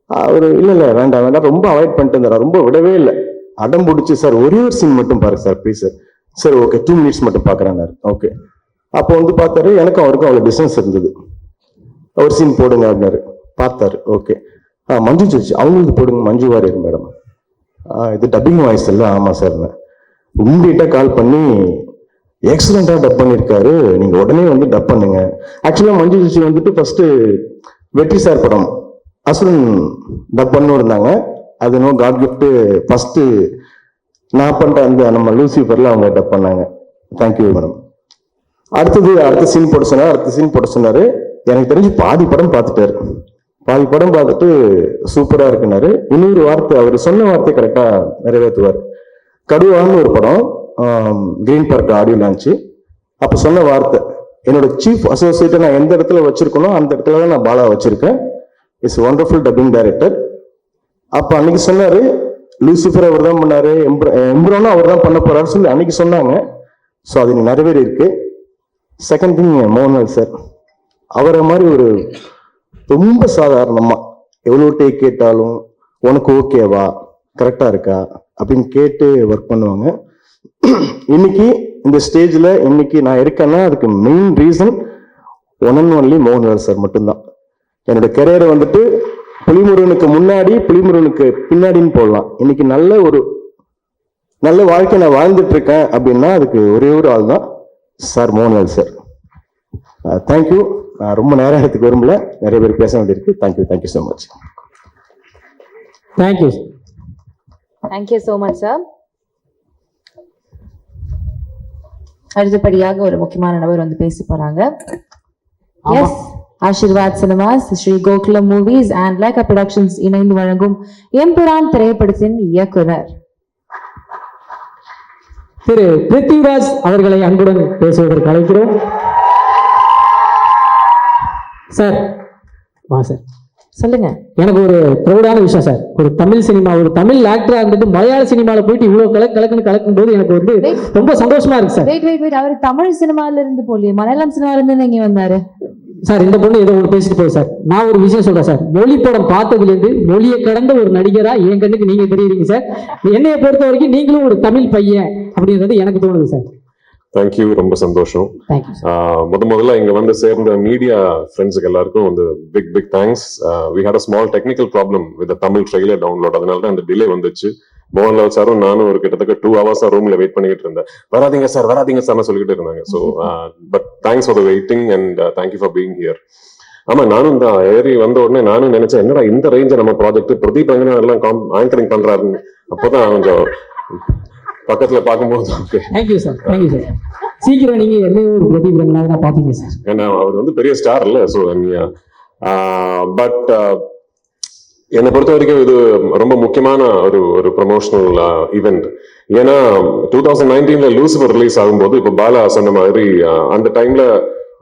அவர் இல்லை வேண்டாம் ரொம்ப அவாய்ட் பண்ணிட்டு இருந்தார். ரொம்ப விடவே இல்லை, அடம் பிடிச்சி சார் ஒரே ஒரு சீன் மட்டும் பாருங்க sir please sir. Sir okay 2 minutes மட்டும் பார்க்குறேன்னாரு. ஓகே அப்போ வந்து பார்த்தாரு, எனக்கும் அவருக்கும் அவ்வளோ டிஸ்டன்ஸ் இருந்தது. ஒரு சீன் போடுங்க அப்படின்னாரு. பார்த்தாரு. ஓகே மஞ்சு சர்ச்சி அவங்களுக்கு போடுங்க, மஞ்சு வாரியர் மேடம். இது டப்பிங் வாய்ஸ் இல்லை. ஆமாம் சார். இம்மீடியட்டாக கால் பண்ணி எக்ஸலண்டாக டப் பண்ணியிருக்காரு, நீங்கள் உடனே வந்து டப் பண்ணுங்க. ஆக்சுவலாக மஞ்சு சர்ச்சி வந்துட்டு ஃபர்ஸ்ட் வெற்றி சார் படம் அசுரன் டப் பண்ணு இருந்தாங்க. அது நோ காட் கிஃப்ட் ஃபர்ஸ்ட் நான் பண்ற அந்த நம்ம லூசிஃபர்ல அவங்க டப் பண்ணாங்க. Thank you madam. அடுத்த சீன் போட சொன்னாரு. எனக்கு தெரிஞ்சு பாதி படம் பார்த்துட்டாரு. பாதி படம் பார்த்துட்டு சூப்பரா இருக்குனாரு. இன்னொரு வார்த்தை, அவர் சொன்ன வார்த்தை கரெக்டா நிறைவேற்றுவார். கடுவான்னு ஒரு படம் கிரீன் பார்க் ஆடியோ லான்ச்சு. அப்ப சொன்ன வார்த்தை, என்னோட சீஃப் அசோசியேட்டை நான் எந்த இடத்துல வச்சிருக்கணும் அந்த இடத்துல தான் நான் பாலா வச்சிருக்கேன். It's wonderful dubbing director. அப்ப அன்னைக்கு சொன்னாரு, லூசிஃபர் அவர் தான் பண்ணாரு, எம்புரானும் அவர் தான் பண்ண போறாரு சொல்லி அன்னைக்கு சொன்னாங்க. ஸோ அது நிறைவேறி இருக்கு. செகண்ட் திங், மோகன்லால் சார் அவரை மாதிரி ஒரு ரொம்ப சாதாரணமா எவ்வளோ டேக் கேட்டாலும் உனக்கு ஓகேவா கரெக்டா இருக்கா அப்படின்னு கேட்டு ஒர்க் பண்ணுவாங்க. இன்னைக்கு இந்த ஸ்டேஜ்ல இன்னைக்கு நான் இருக்கேன்னா அதுக்கு main reason one and only Mohanlal sir மட்டும்தான். என்னோட கெரியரை வந்துட்டு புலிமுருகனுக்கு முன்னாடி புலிமுருகனுக்கு பின்னாடின்னு போடலாம். இன்னைக்கு நல்ல வாழ்க்கை நான் வாழ்ந்துட்டு இருக்கேன் அப்படின்னா அதுக்கு ஒரே ஒரு ஆள் தான் சார், மோகன்லால் சார். தேங்க்யூ. நான் ரொம்ப நேரம் எடுத்துக்க விரும்பல, நிறைய பேர் பேச வேண்டியிருக்கு. Thank you so much. Thank you. Thank you so much sir. அடுத்தபடியாக ஒரு முக்கியமான நபர் வந்து பேச போறாங்க. Yes, Aashirvad Cinemas, Shri Gokulam Movies and Lyca Productions இணைந்து வழங்கும் எம்புரான் திரைப்படத்தின் இயக்குனர் திரு பிருத்திவிராஜ் அவர்களை அன்புடன் பேசுவதற்கு அழைக்கிறோம். சார் வா சார். சொல்லுங்க. எனக்கு ஒரு ப்ரௌடான விஷயம் சார், ஒரு தமிழ் சினிமா, ஒரு தமிழ் ஆக்டரா இருந்துட்டு மலையாள சினிமால போயிட்டு இவ்வளவு கலக்கும் போது எனக்கு வந்து ரொம்ப சந்தோஷமா இருக்கு சார். வெயிட் அவர் தமிழ் சினிமால இருந்து போலியே, மலையாளம் சினிமால இருந்து இங்க வந்தாரு சார். இந்த பொண்ணு ஏதோ ஒன்று பேசிட்டு போகுது சார். நான் ஒரு விஷயம் சொல்றேன் சார், மொழி படம் பார்த்ததுல இருந்து மொழியை கடந்த ஒரு நடிகரா என் கண்ணுக்கு நீங்க தெரியுறீங்க சார். என்னைய பொறுத்த வரைக்கும் நீங்களும் ஒரு தமிழ் பையன் அப்படின்றது எனக்கு தோணுது சார். தேங்க்யூ, ரொம்ப சந்தோஷம். முதல்ல இங்க வந்து சேர்ந்த மீடியா ஃப்ரெண்ட்ஸுக்கு எல்லாருக்கும் வந்து big thanks. We had a small technical problem with Tamil trailer download, அதனால தான் அந்த டிலே வந்துச்சு. மோகன்லால் சாரும் நானும் ஒரு கிட்டத்தட்ட 2 hours ரூம்ல வெயிட் பண்ணிட்டு இருந்தேன். வராதீங்க சார் சொல்லிட்டு இருந்தாங்க. So but thanks for the waiting and thank you for being here. ஆமா, நானும் தான் ஏறி வந்த உடனே நானும் நினைச்சேன், என்னடா இந்த ரேஞ்ச நம்ம ப்ராஜெக்ட் பிரதீப் ரங்கநாதன் எல்லாம் ஆங்கரிங் பண்றாருன்னு. அப்போதான் கொஞ்சம் பக்கத்துல பார்க்கும்போது தேங்க்யூ சார். சீக்கிரம் நீங்க என்னையும் ஒரு பிரதீப் ரங்கநாதனா பாப்பீங்க சார். ஏன்னா அவர் வந்து பெரிய ஸ்டார் இல்ல. ஸோ பட் என்னை பொறுத்த வரைக்கும் இது ரொம்ப முக்கியமான ஒரு ப்ரமோஷனல் ஈவெண்ட். ஏன்னா 2019 லூசிஃபர் ரிலீஸ் ஆகும்போது இப்போ பாலா சொன்ன மாதிரி அந்த டைம்ல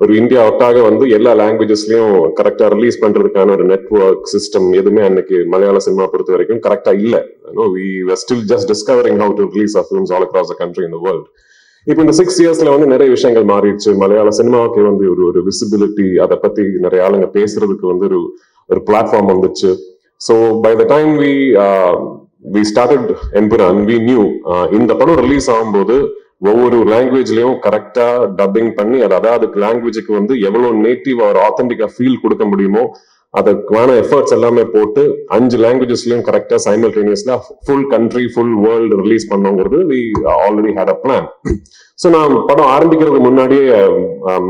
ஒரு இந்தியா ஒட்டாக வந்து எல்லா லாங்குவேஜஸ்லயும் கரெக்டா ரிலீஸ் பண்றதுக்கான ஒரு நெட்வொர்க் சிஸ்டம் எதுவுமே அன்னைக்கு மலையாள சினிமா பொறுத்த வரைக்கும் கரெக்டா இல்ல. we were still just discovering how to release our films all across the country in the world. இப்போ இந்த 6 yearsல வந்து நிறைய விஷயங்கள் மாறிடுச்சு. மலையாள சினிமாவுக்கு வந்து ஒரு விசிபிலிட்டி, அதை பத்தி நிறைய ஆளுங்க பேசுறதுக்கு வந்து ஒரு பிளாட்ஃபார்ம் வந்துச்சு. So by the time we started Empuran, we knew இந்த படம் ரிலீஸ் ஆகும்போது ஒவ்வொரு லாங்குவேஜ்லயும் கரெக்டா டப்பிங் பண்ணி அதாவது லாங்குவேஜுக்கு வந்து எவ்வளவு நேட்டிவ் ஒரு ஆத்தென்டிக்கா ஃபீல் கொடுக்க முடியுமோ அதுக்கான எஃபர்ட்ஸ் எல்லாமே போட்டு 5 லாங்குவேஜஸ்லயும் கரெக்டா சைமல்டேனியஸ்ல full country full world release பண்ணோங்கிறது we already had a plan. So நான் படம் ஆரம்பிக்கிறதுக்கு முன்னாடியே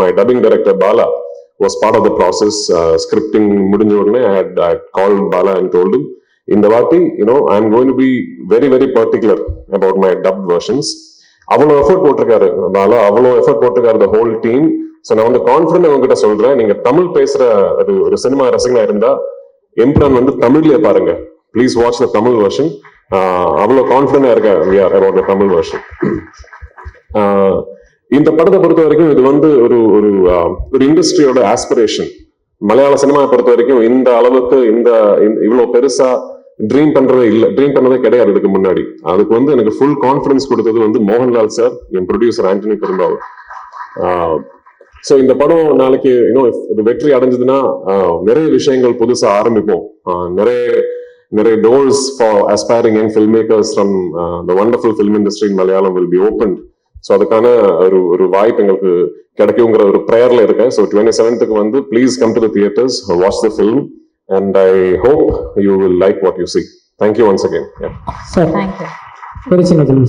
my dubbing director Bala was part of the process. Scripting முடிஞ்ச உடனே I had called Bala and told him, இந்த வாட்டி I'm going to be very very particular about my dubbed versions. அவ்வளோ effort போட்டிருக்காரு பாலா, அவ்வளோ எஃபர்ட் போட்டிருக்காரு the whole team. ஸோ நான் வந்து கான்ஃபிடன்ட் உங்ககிட்ட சொல்றேன், நீங்க தமிழ் பேசுற ஒரு சினிமா ரசிகனா இருந்தா எம்புரான் வந்து தமிழ்லயே பாருங்க. Please watch the Tamil version. அவ்வளோ கான்ஃபிடண்டா இருக்கேன் we are about the Tamil version. இந்த படத்தை பொறுத்த வரைக்கும் இது வந்து ஒரு இண்டஸ்ட்ரியோட ஆஸ்பிரேஷன். மலையாள சினிமா பொறுத்த வரைக்கும் இந்த அளவுக்கு இவ்வளவு பெருசா ட்ரீம் பண்றதே கிடையாது இதுக்கு முன்னாடி. அதுக்கு வந்து எனக்கு ஃபுல் கான்ஃபிடன்ஸ் கொடுத்தது வந்து மோகன்லால் சார், என் ப்ரொடியூசர் ஆண்டனி பெரும்பாவூர். ஸோ இந்த படம் நாளைக்கு இது வெற்றி அடைஞ்சதுன்னா நிறைய விஷயங்கள் புதுசா ஆரம்பிப்போம். நிறைய doors for aspiring young filmmakers from the wonderful film industry in Malayalam will be opened. So அதுக்கான ஒரு வாய்ப்பு எங்களுக்கு கிடைக்குங்கிற ஒரு ப்ரேயர்ல இருக்கேன். ஸோ 27th வந்து please come to the theatres, watch the film and I hope you will like what you see. Thank you once again. Sir ஒரு சின்ன கேள்வி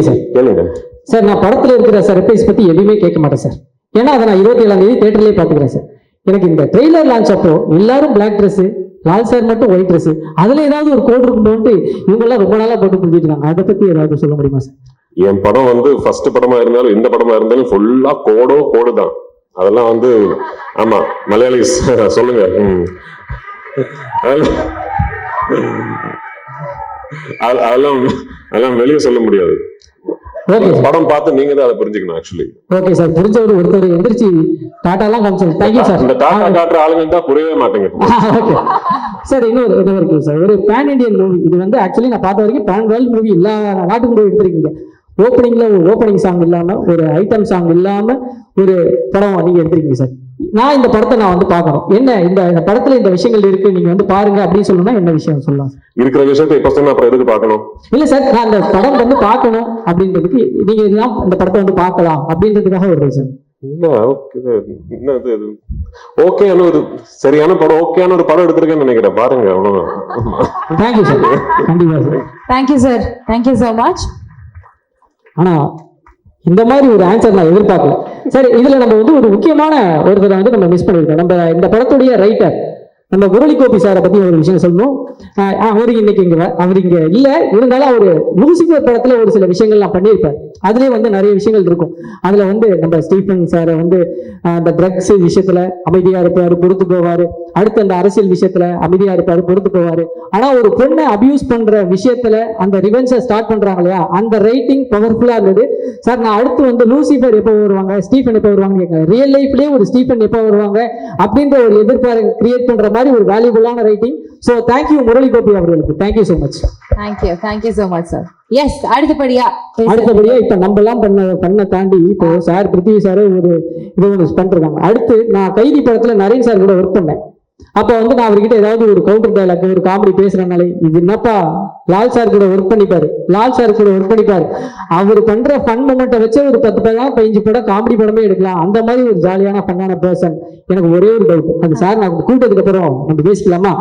சார். கேளுங்க சார். நான் படத்துல இருக்கிற சர்ப்ரைஸ் பத்தி எதுவுமே கேட்க மாட்டேன் சார். ஏன்னா அதை நான் 27ஆம் தேதி தியேட்டர்லயே பாத்துக்கிறேன் சார். எனக்கு இந்த ட்ரெய்லர் லான்ச் அப்போ எல்லாரும் பிளாக் ட்ரெஸ், லால் சார் மட்டும் ஒயிட் ட்ரெஸ், அதுல ஏதாவது ஒரு கோட் இருக்கும்போது இவங்க எல்லாம் ரொம்ப நாளா போட்டு புரிஞ்சுட்டு இருக்காங்க. அதை பத்தி ஏதாவது சொல்ல முடியுமா சார்? என் படம் வந்து ஃபர்ஸ்ட் படமா இருந்தாலும் இந்த படமா இருந்தாலும் ஃபுல்லா கோடு தான். அதெல்லாம் வந்து ஆமா மலையாளிஸ் சொல்லுங்க. அதெல்லாம் அதெல்லாம் வெளியே சொல்ல முடியாது. ஓகே படம் பார்த்து நீங்க தான் அதை புரிஞ்சுக்கணும். ஆக்சுவலி ஓகே சார், புரிஞ்சவர் ஒருத்தர் எந்திரிச்சு டாட்டாலாம் காமிச்சாரு. Thank you sir. இந்த டாட்டா காட்டுற ஆளுங்க தான் புரியவே மாட்டேங்க. ஓகே சார், இன்னொரு இருக்கு சார், ஒரு பேன் இண்டியன் மூவி. இது வந்து ஆக்சுவலி நான் பார்த்த வரைக்கும் பேன் வேர்ல்ட் மூவி எல்லா நாட்டுக்கும் போய் எடுத்திருக்கீங்க. ஓப்பனிங்ல ஒரு ஓப்பனிங் சாங் இல்லாம, ஒரு ஐட்டம் சாங் இல்லாம ஒரு படம் நீங்க எடுத்திருக்கீங்க சார். நான் இந்த படத்தை நான் வந்து பார்க்கணும், என்ன இந்த படத்துல இந்த விஷயங்கள் இருக்கு, நீங்க வந்து பாருங்க அப்படின்னு சொல்லணும்னா என்ன விஷயம் சொல்லலாம்? இருக்கிற விஷயத்தை இப்ப சொன்னா அப்புறம் எதுக்கு பார்க்கணும்? இல்ல சார், நான் அந்த படம் வந்து பார்க்கணும் அப்படின்றதுக்கு நீங்க இதெல்லாம் இந்த படத்தை வந்து பார்க்கலாம் அப்படின்றதுக்காக ஒரு ரீசன். இல்ல என்னது ஓகேன்னு ஒரு சரியான படம், ஓகேயான ஒரு படம் எடுத்திருக்கேன்னு நினைக்கிறேன். பாருங்க, அவ்வளவுதான். Thank you sir. கண்டிப்பா sir. Thank you sir. Thank you so much. ஆனா இந்த மாதிரி ஒரு ஆன்சர் நான் எதிர்பார்க்கல. சரி, இதுல நம்ம வந்து ஒரு முக்கியமான ஒருத்தரை வந்து நம்ம மிஸ் பண்ணிருக்கோம். நம்ம இந்த படத்துடைய ரைட்டர் நம்ம முரளி கோபி சாரை பத்தி ஒரு விஷயம் சொல்லணும். அவரு இன்னைக்கு அவர் இங்க இல்ல, இருந்தாலும் அவரு லூசிபர் படத்துல ஒரு சில விஷயங்கள் நான் பண்ணியிருப்பேன். அதுலயே வந்து நிறைய விஷயங்கள் இருக்கும். அதுல வந்து நம்ம ஸ்டீஃபன் சாரை வந்து அந்த ட்ரக்ஸ் விஷயத்துல அமைதியா இருப்பாரு, பொறுத்து போவாரு. அடுத்து அந்த அரசியல் விஷயத்துல அமைதியா இருப்பாரு, பொறுத்து போவாரு. ஆனா ஒரு பொண்ணை அபியூஸ் பண்ற விஷயத்துல அந்த ரிவென்ஸை ஸ்டார்ட் பண்றாங்க இல்லையா, அந்த ரைட்டிங் பவர்ஃபுல்லா இருந்தது சார். நான் அடுத்து வந்து லூசிபர் எப்போ வருவாங்க, ஸ்டீஃபன் எப்போ வருவாங்க கேட்க, ரியல் லைஃப்லயே ஒரு ஸ்டீஃபன் எப்போ வருவாங்க அப்படின்ற ஒரு எதிர்பார்ப்பு கிரியேட் பண்ற மாதிரி ஒரு வேல்யூபுல்லான writing. So thank you Murali Gopi அவர்களுக்கு. Thank you so much. Thank you so much sir. Yes, அடுத்தபடியா இப்ப நம்ம எல்லாம் பண்ண தாண்டி இப்போ சார் பிருத்திவி சார் ஒரு இது ஒன்று பண்ணிருக்காங்க. அடுத்து நான் கைதி படத்துல நரேன் சார் கூட ஒர்க் பண்ணேன். அப்ப வந்து நான் அவர்கிட்ட ஏதாவது ஒரு கவுண்டர் டைலாக் ஒரு காமெடி பேசுறதுனால, இது என்னப்பா லால் சார் கூட ஒர்க் பண்ணிப்பாரு, அவர் பண்ற ஃபன் மொமெண்ட்டை வச்சு ஒரு 10 படம் 15 படம் காமெடி படமே எடுக்கலாம். அந்த மாதிரி ஒரு ஜாலியான ஃபன்னான பர்சன். எனக்கு ஒரே ஒரு டவுட், அது சார் நான் கூட்டதுக்கு அப்புறம் நம்ம பேசிக்கலாமா?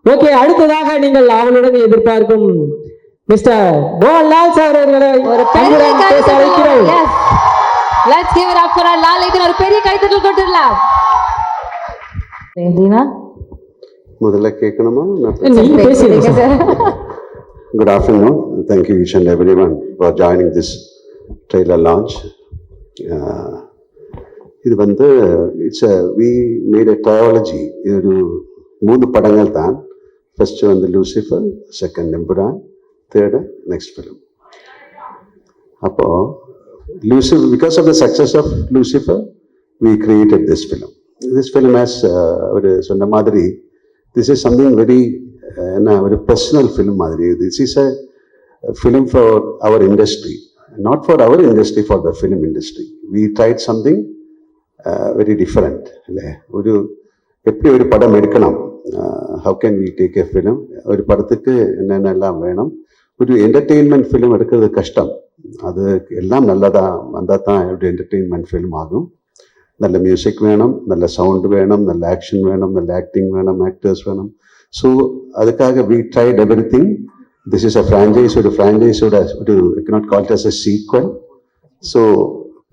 ஓகே, அடுத்ததாக நீங்கள் அவளுடன் எதிர்பார்க்கும் மிஸ்டர் மோகன்லால் சார் அவர்களை ஒரு பெரிய கைத்தட்டல். Let's give it up for our Lal. ஒரு பெரிய கைத்தட்டல் கொடுத்துடலாம். தீனா முதல்ல கேட்கணுமா? நீங்க பேசுறீங்க sir. Good afternoon. Thank you each and everyone for joining this trailer launch. இது வந்து we made a trilogy. இது ஒரு 3 படங்கள் தான். ஃபர்ஸ்ட் வந்து Lucifer, second Empuraan, third next film. அப்போ Lucifer, because of the success of Lucifer, we created this film. This film has ஒரு சொன்ன மாதிரி this is something very ஒரு personal film மாதிரி. This is a film for our industry, not for our industry, for the film industry. We tried something very different. ஒரு எப்படி ஒரு படம் எடுக்கலாம், how can we take a film, ஒரு படத்துக்கு என்னென்னலாம் வேணும், ஒரு என்டர்டெயின்மெண்ட் ஃபிலிம் எடுக்கிறது கஷ்டம். அது எல்லாம் நல்லதா வந்தால் தான் ஒரு என்டர்டெயின்மெண்ட் ஃபிலிம் ஆகும். நல்ல மியூசிக் வேணும், நல்ல சவுண்ட் வேணும், நல்ல ஆக்ஷன் வேணும், நல்ல ஆக்டிங் வேணும், ஆக்டர்ஸ் வேணும். ஸோ அதுக்காக we tried everything. This is a franchise. ஒரு franchise-ஓட I cannot call it as a sequel. So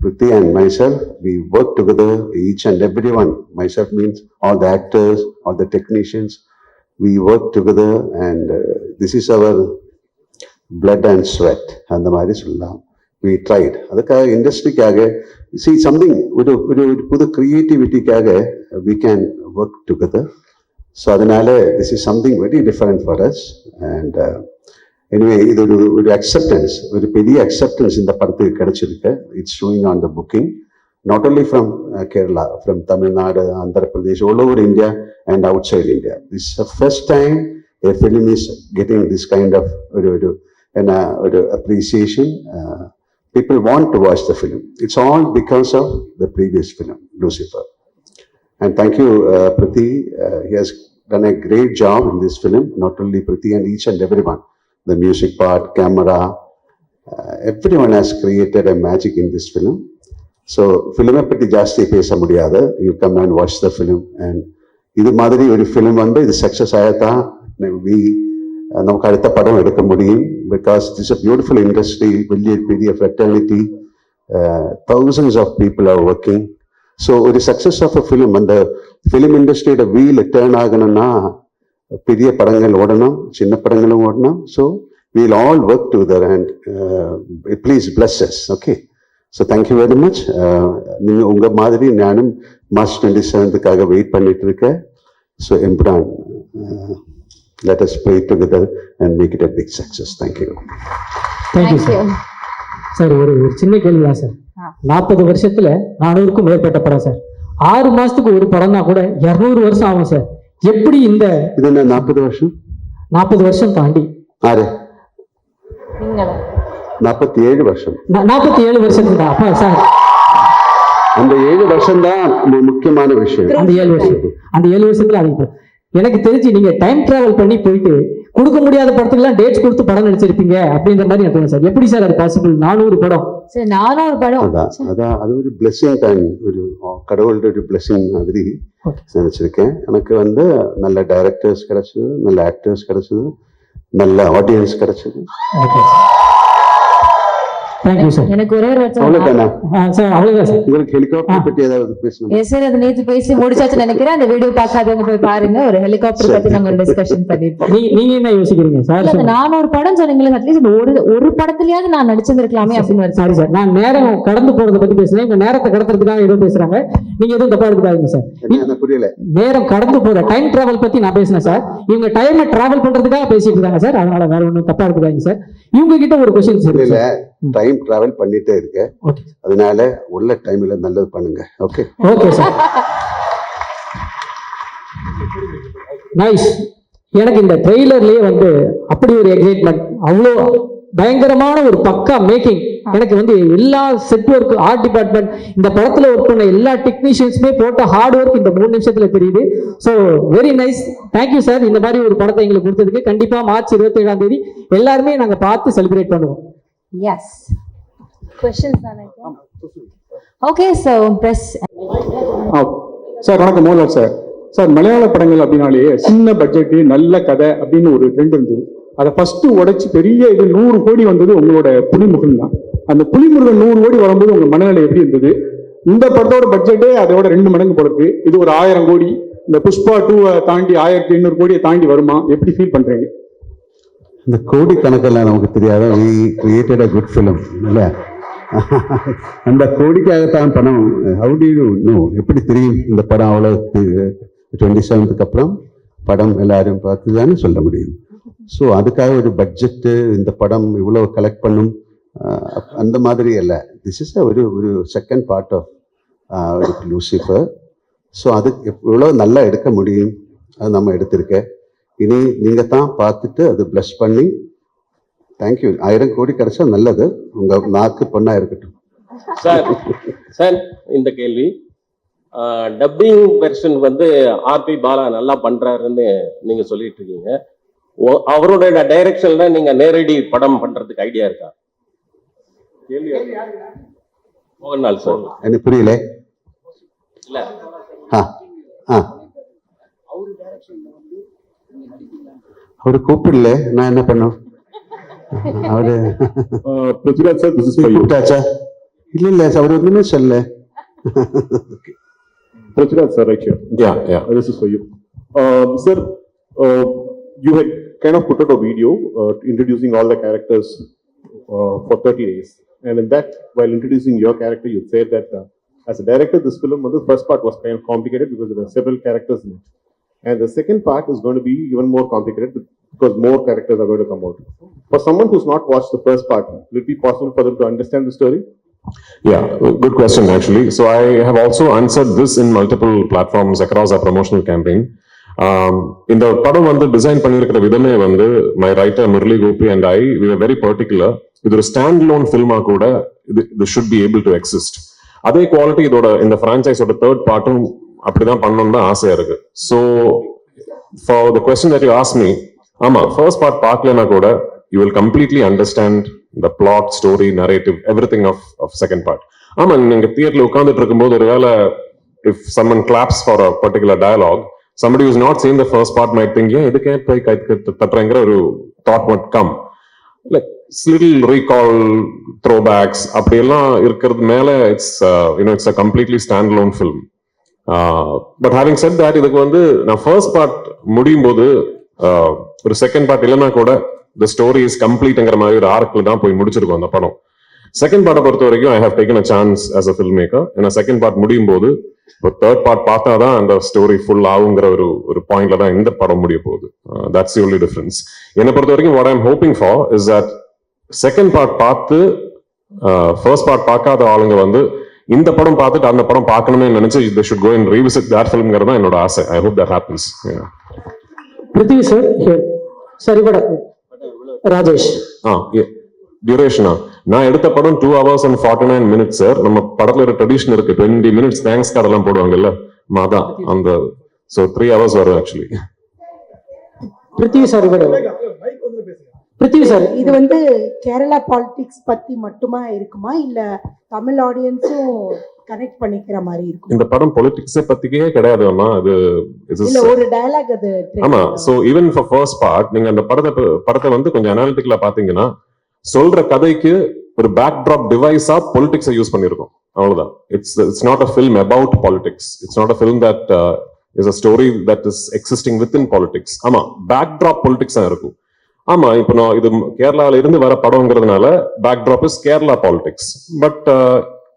Priti and myself, we work together, each and everyone. Myself means all the actors, all the technicians. We work together and this is our blood and sweat. அந்த மாதிரி சொல்லலாம். We tried. அதுக்காக இண்டஸ்ட்ரிக்காக see something ஒரு புது கிரியேட்டிவிட்டிக்காக we can work together. So அதனால this is something very different for us. And anyway, இது ஒரு acceptance, ஒரு பெரிய acceptance இந்த படத்துக்கு கிடைச்சிருக்கு. It's showing on the booking, not only from Kerala, from Tamil Nadu, Andhra Pradesh, all over India and outside India. This is the first time a film is getting this kind of appreciation. People want to watch the film. It's all because of the previous film, Lucifer. And thank you, Priti. He has done a great job in this film. Not only Priti and each and everyone. The music part, camera, everyone has created a magic in this film. So, film பத்தி ஜாஸ்தி பேச முடியாது. You come and watch the film. And இது மாதிரி ஒரு film வந்து இது success ஆயத்தான் நமக்கு அடுத்த படம் எடுக்க முடியும். Because this is a beautiful industry, பெரிய fraternity, thousands of people are working. So ஒரு சக்சஸ் ஆஃப் அ ஃபிலிம், அந்த ஃபிலிம் இண்டஸ்ட்ரியோட வீல் டேர்ன் ஆகணும்னா பெரிய படங்கள் ஓடணும், சின்ன படங்களும் ஓடணும். So we'll all work together and please bless us. Okay, so thank you very much. நீங்கள் உங்கள் மாதிரி நானும் மார்ச் 27க்காக வெயிட் பண்ணிட்டு இருக்கேன். So Empuraan, let us pray together and make it a big success. Thank you. Thank you sir. Sir ஒரு சின்ன கேள்வி தான் சார். 40 வருஷத்துல 400க்கும் மேற்பட்ட படம் சார். 6 மாசத்துக்கு ஒரு படம்னா கூட 200 வருஷம் ஆகும் சார். எப்படி இந்த இது என்ன 40 வருஷம்? 40 வருஷம் தாண்டி ஆறு 47 வருஷம். 47 வருஷத்துக்கு தான் அப்பா சார். அந்த 7 வருஷம் தான் முக்கியமான விஷயம். அந்த 7 வருஷத்துல அது எனக்கு தெரிஞ்சு நீங்க டைம் டிராவல் பண்ணி போயிட்டு கொடுக்க முடியாத படத்துக்குலாம் டேட்ஸ் கொடுத்து படம் நடிச்சிருப்பீங்க அப்படின்ற மாதிரி எனக்கு தோணும் சார். எப்படி சார் அது பாசிபிள்? 400 படம் சரி, 400 படம். அதான் அது ஒரு பிளெஸிங் டைம், ஒரு கடவுளோட ஒரு பிளெஸிங் மாதிரி நினைச்சிருக்கேன். எனக்கு வந்து நல்ல டைரக்டர்ஸ் கிடைச்சது, நல்ல ஆக்டர்ஸ் கிடைச்சது, நல்ல ஆடியன்ஸ் கிடைச்சது. Thank you sir. எனக்கு ஒரே ஒரு வார்த்தை அவ்வளவுதானா சார்? அவ்வளவுதான் சார். உங்களுக்கு ஹெலிகாப்டர் பத்தி ஏதாவது பேசணும்? எஸ் சார், அது நேத்து பேசி முடிச்சாச்சு நினைக்கிறேன். அந்த வீடியோ பார்க்காதவங்க போய் பாருங்க. ஒரு ஹெலிகாப்டர் பத்தி நாங்க ஒரு டிஸ்கஷன் பண்ணிருப்போம். நீங்க என்ன யோசிக்கிறீங்க சார்? இல்ல, 400 படம் சொன்னீங்களே, அட்லீஸ்ட் ஒரு படத்துலயாவது நான் நடிச்சிருந்திருக்கலாமே அப்படின்னு வருது. சாரி சார், நான் நேரம் கடந்து போறதை பத்தி பேசுறேன். இப்ப நேரத்தை கடத்துறதுக்காக ஏதோ பேசுறாங்க, நீங்க எதுவும் தப்பா எடுத்துக்காதீங்க சார். புரியல. நேரம் கடந்து போற டைம் டிராவல் பத்தி நான் பேசினேன் சார். இவங்க டைமை டிராவல் பண்றதுக்காக பேசிட்டு இருக்காங்க சார். அதனால வேற ஒன்றும் தப்பா எடுத்துக்காதீங்க சார். இவங்க கிட்ட ஒரு கொஸ்டின் சார். இல்ல, டைம் டிராவல் பண்ணிட்டே இருக்க, அதனால உள்ள டைம்ல நல்லது பண்ணுங்க. Okay okay sir. நைஸ். எனக்கு இந்த ட்ரெய்லர்லயே வந்து அப்படி ஒரு எக்ஸைட்மெண்ட், அவ்வளோ பயங்கரமான ஒரு பக்கா மேக்கிங். எனக்கு வந்து எல்லா செட் ஒர்க், ஆர்ட் டிபார்ட்மெண்ட், இந்த படத்துல ஒர்க் பண்ண எல்லா டெக்னீஷியன்ஸுமே போட்ட ஹார்ட் ஒர்க் இந்த 3 நிமிஷத்துல தெரியுது. So very nice. Thank you sir. இந்த மாதிரி ஒரு படத்தை எங்களுக்கு கொடுத்ததுக்கு. கண்டிப்பா மார்ச் 27ஆம் தேதி எல்லாருமே நாங்க பார்த்து செலிப்ரேட் பண்ணுவோம். எஸ். questions தானே? Okay, so press. சார் வணக்கம். மோகன்லால் சார். சார், மலையாள படங்கள் அப்படின்னாலே சின்ன பட்ஜெட் நல்ல கதை அப்படின்னு ஒரு ட்ரெண்ட் இருந்தது. அதை ஃபர்ஸ்ட் உடைச்சு பெரிய இது 100 கோடி வந்தது உங்களோட புலிமுருகன் தான். அந்த புலிமுருகன் 100 கோடி வரும்போது உங்க மனநிலை எப்படி இருந்தது? இந்த படத்தோட பட்ஜெட்டே அதோட 2 மடங்கு போடுறது. இது ஒரு 1000 கோடி. இந்த புஷ்பா 2 தாண்டி 1800 கோடியை தாண்டி வருமா? எப்படி ஃபீல் பண்றீங்க? இந்த கோடி கணக்கெல்லாம் நமக்கு தெரியாத. we created a good film இல்ல? அந்த கோடிக்காகத்தான் படம். how do you know? எப்படி தெரியும் இந்த படம் அவ்வளவு 27க்கு அப்புறம் படம் எல்லாரும் பார்த்து தானே சொல்ல முடியும். ஸோ அதுக்காக ஒரு பட்ஜெட்டு, இந்த படம் இவ்வளவு கலெக்ட் பண்ணும் அந்த மாதிரி அல்ல. திஸ் இஸ் ஒரு second part of Lucifer. So அது எவ்வளோ நல்லா எடுக்க முடியும் அது நம்ம எடுத்திருக்கேன். இனி நீங்க தான் பார்த்துட்டு அது பிளஸ் பண்ணி. தேங்க்யூ. 1000 கோடி கிடைச்சா நல்லது. உங்க நாக்கு பொண்ணா இருக்கட்டும். சார், இந்த கேள்வி டப்பிங் வெர்ஷன் வந்து ஆர்பி பாலா நல்லா பண்றாருன்னு நீங்க சொல்லிட்டு இருக்கீங்க. அவரோட டைரக்ஷன்ல நீங்க நேரடி படம் பண்றதுக்கு ஐடியா இருக்கா? மோகன்லால் சார். எனக்கு புரியல. இல்ல, அவரு கூப்பிடல, நான் என்ன பண்ணும்? அவரு Prithviraj sir, this is for you. கூப்பிட்டாச்சா? இல்ல அவர் ஒண்ணுமே சொல்ல. Prithviraj sir, right here. Yeah. This is for you. Sir, you had kind of put out a video introducing all the characters for 30 days. And in that, while introducing your character, you said that as a director, this film, the first part was kind of complicated because there were several characters in it. And the second part is going to be even more complicated because more characters are going to come out. For someone who's not watched the first part, will it be possible for them to understand the story? Yeah, good question actually. So I have also answered this in multiple platforms across our promotional campaign. இந்த படம் வந்து design பண்ணியிருக்கிற விதமே வந்து my writer Murali Gopi and I, we were very particular. இது ஒரு stand loan ஃபில்மா கூட இது should be able to exist. அதே குவாலிட்டி இதோட இந்த பிரான்ச்சைஸோட தேர்ட் பார்ட்டும் அப்படிதான் பண்ணணும்னு தான் ஆசையா இருக்கு. So for the question that you asked me, ஆமா, ஃபர்ஸ்ட் பார்ட் பார்க்கலனா கூட you will completely understand the plot, story, narrative, everything of second part. ஆமா, நீங்க தியேட்டர்ல உட்கார்ந்துட்டு இருக்கும்போது ஒருவேளை if someone claps for a particular dialogue, somebody who's not seen the first part might think, yeah, இதுக்கே போய் கை தட்டுறங்கிற ஒரு thought might come. Like little recall, throwbacks அப்படியெல்லாம் இருக்கிறது மேல it's a completely standalone film. But having said that, இதுக்கு வந்து நான் first part முடியும் போது ஒரு செகண்ட் பார்ட் இல்லைன்னா கூட the story is completeங்கிற மாதிரி ஒரு ஆர்க்ல தான் போய் முடிச்சிருக்கோம் அந்த படம். செகண்ட் பார்ட்டை பொறுத்த வரைக்கும் I have taken a chance as a film maker. ஏன்னா செகண்ட் பார்ட் முடியும் போது இப்போ தேர்ட் பார்ட் பார்த்தா தான் அந்த ஸ்டோரி ஃபுல் ஆகுங்கிற ஒரு பாயிண்ட்ல தான் இந்த படம் முடிய போகுது. That's the only difference. என்னை பொறுத்த வரைக்கும் what I am hoping for is that second part பார்த்து ஃபர்ஸ்ட் பார்ட் பார்க்காத ஆளுங்க வந்து இந்த படம் பார்த்துட்டு அந்த படம் பார்க்கணும்னு நினைச்சு they should go and revisit that filmங்கிறது தான் என்னோட ஆசை. I hope that happens. Prithvi sir சரி பட ராஜேஷ் டியூரேஷனா நான் எடுத்த படம் 2 hours and 49 minutes சார். நம்ம படத்துல ஒரு ட்ரெடிஷன் இருக்கு 20 minutes தேங்க்ஸ் கார்டு எல்லாம் போடுவாங்கல்ல, அதான் அந்த so 3 hours வரும் ஆக்சுவலி. பிருத்திவி சார் பிருத்திவி சார் இது வந்து கேரளா பாலிடிக்ஸ் பத்தி மட்டுமா இருக்குமா இல்ல தமிழ் ஆடியன்ஸும் கனெக்ட் பண்ணிக்கிற மாதிரி இருக்கும்? இந்த படம் பொலிட்டிக்ஸை பத்திக்கே கிடையாது அம்மா. அது இல்ல ஒரு டயலாக் அது. ஆமா. So even for first part நீங்க அந்த படத்தை வந்து கொஞ்சம் அனாலிட்டிக்கலா பாத்தீங்கன்னா சொல்ற கதைக்கு ஒரு பேக் டிராப் டிவைஸா பொலிட்டிக்ஸை யூஸ் பண்ணிருக்கோம், அவ்வளவுதான். It's not a film about politics. It's not a film that is a story that is existing within politics. ஆமா, பேக் டிராப் பொலிட்டிக்ஸா இருக்கும். ஆமா, இப்போ நான் இது கேரளால இருந்து வர படம்ங்கிறதுனால back drop is Kerala politics. But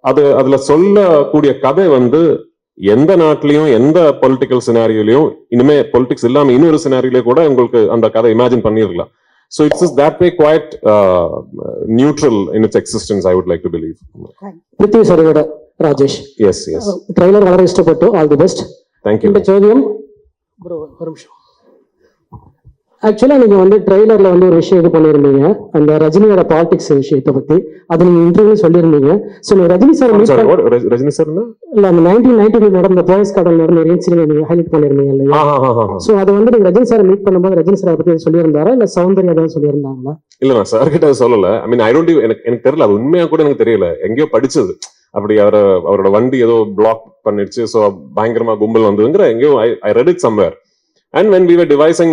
அதுல சொல்லக்கூடிய கதை வந்து எந்த நாட்டிலையும் எந்த பொலிட்டிக்கல் சினாரியோலையும் இனிமே பொலிட்டிக்ஸ் இல்லாம இன்னொரு சினாரியிலே கூட உங்களுக்கு அந்த கதை இமேஜின் பண்ணிருக்கலாம். So it's just that way quite neutral in its existence, I would like to believe. Prithvi sir Rajesh. Yes. Trailer വളരെ ഇഷ്ടപ്പെട്ടു. All the best. Thank you. இந்த ചോദ്യം ப்ரோ ஒரு நிமிஷம். ஆக்சுவலா நீங்க வந்து ட்ரெய்லர்ல வந்து ஒரு விஷயம் இது பண்ணிருந்தீங்க, அந்த ரஜினியோட பாலிடிக்ஸ் விஷயத்தை பத்தி. அது நீங்க இன்டர்வியூ சொல்லியிருந்தீங்க. So Rajini sir Rajini sir இல்ல அந்த 1990 நடந்த போயஸ் கடல் நடந்த ஒரு இன்சிடென்ட் நீங்க ஹைலைட் பண்ணிருந்தீங்க இல்லையா? சோ அது வந்து நீங்க ரஜினி சார் மீட் பண்ணும்போது ரஜினி சார் பத்தி சொல்லியிருந்தாரா இல்ல சௌந்தர்யா தான் சொல்லியிருந்தாங்களா? இல்ல நான் சார் கிட்ட சொல்லல. ஐ மீன் ஐ டோன்ட் எனக்கு தெரியல, அது உண்மையா கூட எனக்கு தெரியல. எங்கேயோ படிச்சது அப்படி அவரோட வண்டி ஏதோ பிளாக் பண்ணிடுச்சு, சோ பயங்கரமா கும்பல் வந்ததுங்கிற எங்கேயோ I read it somewhere. And when we were devising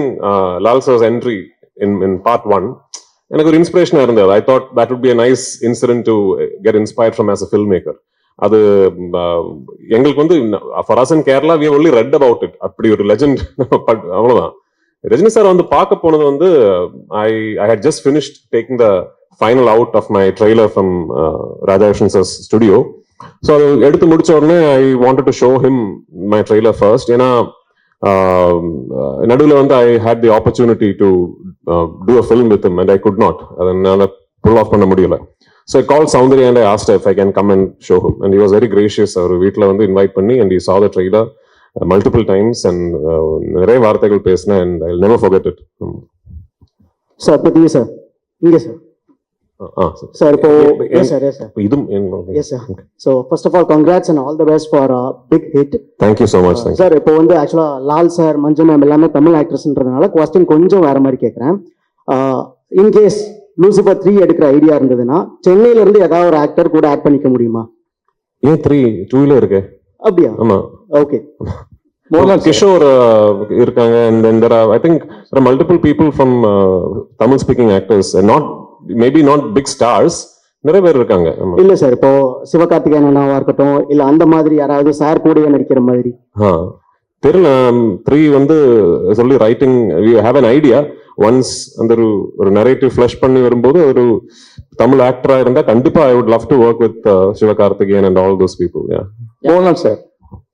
Lal Sir's entry in part 1, எனக்கு ஒரு இன்ஸ்பிரேஷனா இருந்தது. I thought that would be a nice incident to get inspired from as a filmmaker. அது எங்களுக்கு வந்து for us in Kerala we have only read about it. அப்படி ஒரு legend அவ்வளவுதான். Rajini sir வந்து பார்க்க போனது வந்து I had just finished taking the final out of my trailer from Radhakrishnan sir's studio. So அது எடுத்து முடிச்ச உடனே I wanted to show him my trailer first. ஏன்னா நடுவில் வந்து I had the opportunity to do a film with him and I could not. அதனால pull off பண்ண முடியல. So I called Soundarya and I asked her if I can come and show him, and he was very gracious. அவர் வீட்டில் வந்து invite பண்ணி and he saw the trailer multiple times and நிறைய வார்த்தைகள் பேசினேன் and I'll never forget it. Sir பத்தியே sir இங்க sir sir இப்போ yes sir இதும் yes sir. So first of all congrats and all the best for big hit. Thank you so much. Sir இப்போ வந்து ஆக்சுவலா லால் சார் மஞ்சு ma'am எல்லாமே Tamil ஆக்ட்ரஸ்ன்றதுனால question கொஞ்சம் வேற மாதிரி கேட்குறேன். இன்கேஸ் லூசிஃபர் 3 எடுக்கிற ஐடியா இருந்ததுன்னா சென்னையில இருந்து ஏதாவது ஒரு ஆக்டர் கூட ஆட் பண்ணிக்க முடியுமா? ஏன் 2 இருக்கு? அப்படியா? ஆமா. ஓகே. கிஷோர் இருக்காங்க and then there are I think there are multiple people from Tamil speaking actors and maybe not big stars, நிறைய பேர் இருக்காங்க. இல்ல சார், இப்போ சிவகார்த்திகேயன் அண்ணாவா இருக்கட்டும் இல்ல அந்த மாதிரி யாராவது சார் கூடவே நடிக்கிற மாதிரி தெரியல. 3 வந்து சொல்லி writing we have an idea. once அந்த ஒரு நரேட்டிவ் ஃப்ளஷ் பண்ணி வரும்போது ஒரு தமிழ் ஆக்டரா இருந்தா கண்டிப்பா I would love to work with Sivakarthikeyan and all those people. போகலாம் சார்.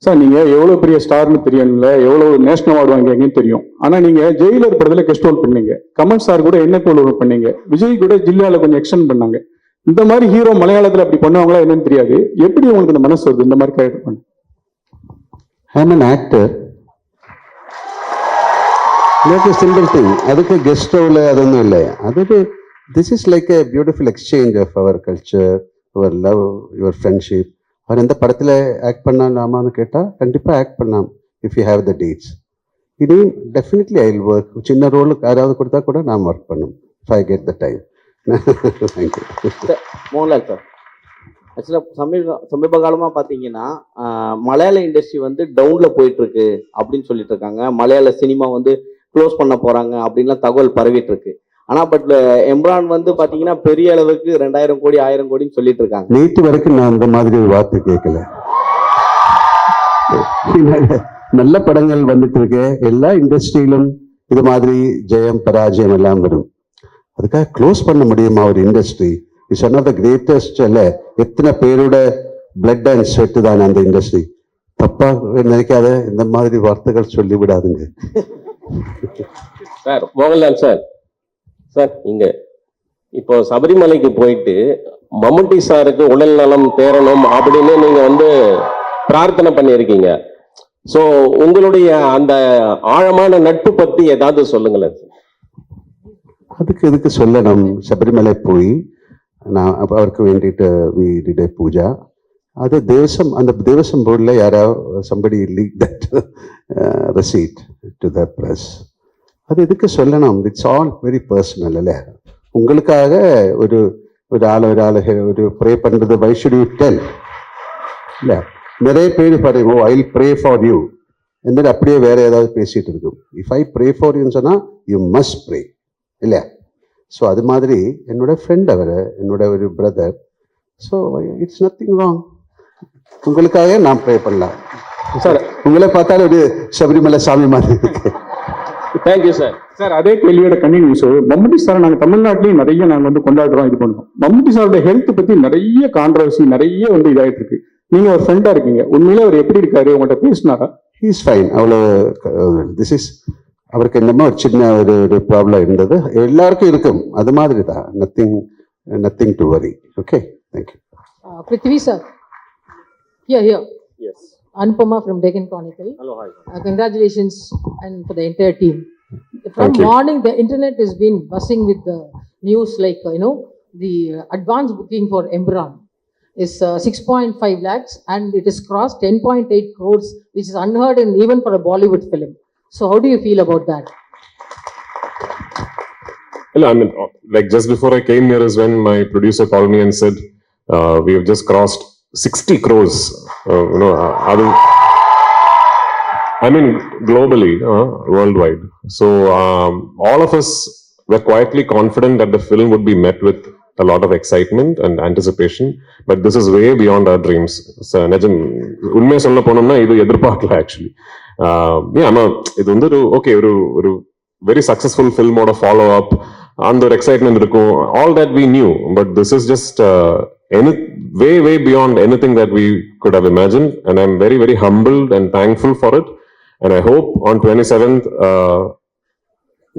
சார் நீங்க எவ்வளவு பெரிய ஸ்டார்னு தெரியல, எவ்வளவு நேஷனல் அவார்டு வாங்கிங்கன்னு தெரியும். ஆனா நீங்க ஜெயிலர் படத்துல கெஸ்ட் ரோல் பண்ணீங்க, கமல் சார் கூட என்ன ரோல் பண்ணீங்க, விஜய் கூட ஜில்லால கொஞ்சம் எக்ஸ்டெண்ட் பண்ணாங்க. இந்த மாதிரி ஹீரோ மலையாளத்துல அப்படி பண்ணுவாங்களா என்னன்னு தெரியாது. எப்படி உங்களுக்கு இந்த மனசு வருது இந்த மாதிரி கேரக்டர் பண்ண? I'm an actor. Not a simple thing. அதுக்கு கெஸ்ட் ரோல் அதொன்னும் இல்லை. அதுக்கு this is like a beautiful exchange of our culture, our love, your friendship. அவர் எந்த படத்தில் ஆக்ட் பண்ணலாமான்னு கேட்டால் கண்டிப்பாக ஆக்ட் பண்ணலாம் if you have the dates. இது டெஃபினெட்லி ஐ வில் ஒர்க். சின்ன ரோலுக்கு யாராவது கொடுத்தா கூட நான் ஒர்க் பண்ணும் if I get the time. Thank you. Mohanlal sir, ஆக்சுவலாக சமீப காலமாக பார்த்தீங்கன்னா மலையாள இண்டஸ்ட்ரி வந்து டவுனில் போயிட்டுருக்கு அப்படின்னு சொல்லிட்டு இருக்காங்க. மலையாள சினிமா வந்து க்ளோஸ் பண்ண போகிறாங்க அப்படின்லாம் தகவல் பரவிட்டு இருக்கு. ஆனால் பட் எம்ரான் வந்து பார்த்தீங்கன்னா பெரிய அளவுக்கு 2000 கோடி 1000 கோடின்னு சொல்லிட்டு இருக்காங்க. நேற்று வரைக்கும் நான் அந்த மாதிரி ஒரு வார்த்தை கேட்கல. நல்ல படங்கள் வந்துட்டு இருக்கு. எல்லா இண்டஸ்ட்ரியிலும் இது மாதிரி ஜெயம் பராஜயம் எல்லாம் வரும். அதுக்காக க்ளோஸ் பண்ண முடியுமா ஒரு industry? It's one of the greatest அல்ல, எத்தனை பேரோட பிளட் அண்ட் ஸ்வெட் தான் அந்த இண்டஸ்ட்ரி. தப்பா நினைக்காத, இந்த மாதிரி வார்த்தைகள் சொல்லி விடாதுங்க. சார் மோகன்லால் சார், சார் இங்க இப்போ சபரிமலைக்கு போயிட்டு மம்முட்டி சாருக்கு உடல் நலம் தேரணும் அப்படின்னு நீங்க வந்து பிரார்த்தனை பண்ணியிருக்கீங்க. ஸோ உங்களுடைய அந்த ஆழமான நட்பு பத்தி ஏதாவது சொல்லுங்களேன். இதுக்கு சொல்லணும். சபரிமலை போய் நான் அவருக்கு வேண்டிட்டு வீடு பூஜா, அது தேவசம், அந்த தேவசம் போர்டில் யாராவது somebody leak that receipt to the press. அது இதுக்கு சொல்லணும். இட்ஸ் ஆல் வெரி பர்சனல் இல்லை. உங்களுக்காக ஒரு ஒரு ப்ரே பண்ணுறது, why should you tell? இல்லை, நிறைய பேர் பாருங்க, I will pray for you என்று அப்படியே வேற ஏதாவது பேசிட்டு இருக்கும். இஃப் ஐ ப்ரே ஃபார் யூன்னு சொன்னால் யூ மஸ்ட் ப்ரே இல்லையா? ஸோ அது மாதிரி என்னோட ஃப்ரெண்ட் அவர், என்னோட ஒரு brother. So it's nothing wrong. உங்களுக்காக நான் ப்ரே பண்ணலாம் சார். உங்களை பார்த்தாலும் ஒரு சபரிமலை சாமி மாதிரி இருக்கு. Thank you sir. சார் அதே கேள்வியோட கண்டினியூஸ், மம்முட்டி சார் நாங்கள் தமிழ்நாட்டிலையும் நிறைய நாங்கள் வந்து கொண்டாடுறோம், இது பண்ணுறோம். மம்முட்டி சாரோட ஹெல்த் பற்றி நிறைய கான்ட்ரவர்சி, நிறைய வந்து இதாகிட்டு இருக்கு. நீங்க ஒரு ஃப்ரெண்டா இருக்கீங்க, உண்மையிலே அவர் எப்படி இருக்காரு, உங்கள்கிட்ட பேசினாரா? He is fine. அவ்வளோ திஸ் இஸ் அவருக்கு என்னமோ ஒரு சின்ன ஒரு ப்ராப்ளம் இருந்தது, எல்லாருக்கும் இருக்கும், அது மாதிரி தான். Nothing to worry. Okay, thank you. Prithvi sir. Here. Yes. Anupama from Deccan Chronicle. Hello, hi. Congratulations and for the entire team. From morning, the internet has been buzzing with the news like, the advance booking for Embran is 6.5 lakhs and it has crossed 10.8 crores, which is unheard in even for a Bollywood film. So how do you feel about that? Well, I mean, like just before I came here is when my producer called me and said, we have just crossed 60 crores, I mean, globally, worldwide. So all of us were quietly confident that the film would be met with a lot of excitement and anticipation, but this is way beyond our dreams. So, unmai solla ponumna idu edirpaakala actually. இது வந்து ஒரு very successful film oda follow up, and the excitement irukum, all that we knew, but this is just way beyond anything that we could have imagined, and I'm very, very humbled and thankful for it, and I hope on 27th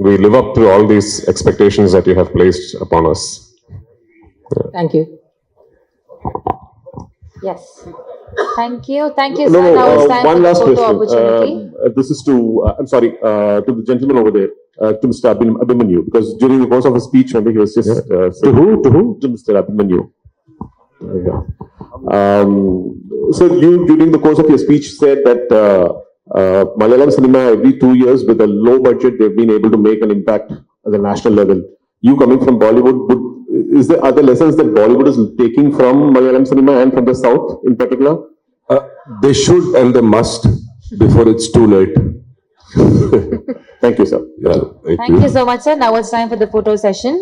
we live up to all these expectations that you have placed upon us. Thank you. Yes. Thank you, sir. No, Now it's time one for the last photo question. opportunity. This is to, I'm sorry, to the gentleman over there, to Mr. Abhimanyu, because during the course of his speech, when he was just To who? to Mr. Abhimanyu. Yeah. So you, during the course of your speech, said that Malayalam cinema every 2 years with a low budget, they've been able to make an impact at the national level. You coming from Bollywood, is there other lessons that Bollywood is taking from Malayalam cinema and from the South in particular? They should and they must before it's too late. Thank you, sir. Yeah, Thank you so much, sir. Now it's time for the photo session.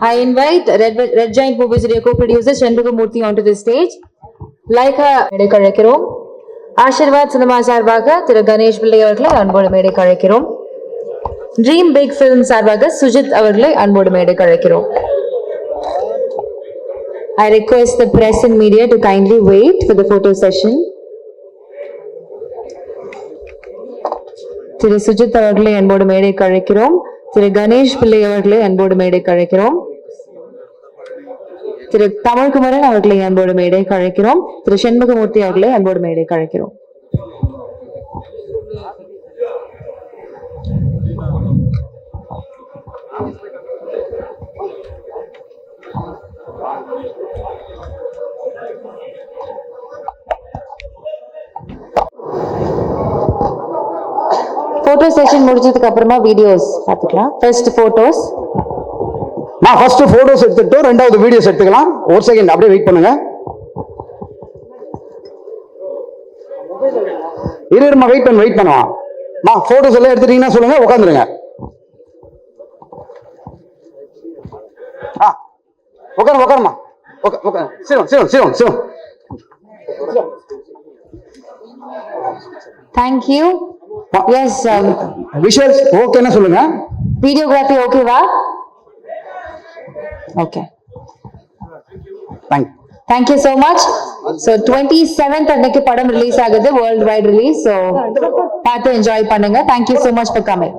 I invite Red Giant Movies co-producer Shanmugamurthy onto the stage. Laika மேடை கழைக்கிறோம். Aashirvaad cinema சார்பாக திரு கணேஷ் பிள்ளை அவர்களை அன்போடு மேடை கழைக்கிறோம். Dream big film சார்பாக சுஜித் அவர்களை அன்போடு மேடை கழைக்கிறோம். I request the press and media to kindly wait for the photo session. திரு சுஜித் அவர்களை அன்போடு மேடை கழைக்கிறோம். திரு கணேஷ் பிள்ளை அவர்களை அன்போடு மேடை கழைக்கிறோம். திரு தமிழ்குமரன் அவர்களை அன்போடு மேடை கழைக்கிறோம். திரு சண்முகமூர்த்தி அவர்களை அன்போடு மேடை கழைக்கிறோம். போட்டோ செஷன் முடிஞ்சதுக்கு அப்புறமா வீடியோஸ் பார்த்துக்கலாம். First photos. நான் ஃபர்ஸ்ட் போட்டோஸ் எடுத்துட்டோம், ரெண்டாவது வீடியோஸ் எடுத்துக்கலாம். ஒரு செகண்ட் அப்படியே வெயிட் பண்ணுங்க. இருமா, வெயிட் பண்ணுவான். போட்டோஸ் எல்லாம் எடுத்துட்டீங்கன்னா சொல்லுங்க, உட்காந்துருங்க. உட்காருமா. சிவம். Thank you. Yes. விஷுவல்ஸ் ஓகேன்னா சொல்லுங்க. வீடியோகிராஃபி ஓகேவா? Okay. Thank you. Thank you so much. So 27th அன்னைக்கு படம் ரிலீஸ் ஆகுது, வேர்ல்ட் வைட் ரிலீஸ். ஸோ பார்த்து என்ஜாய் பண்ணுங்க. Thank you so much for coming.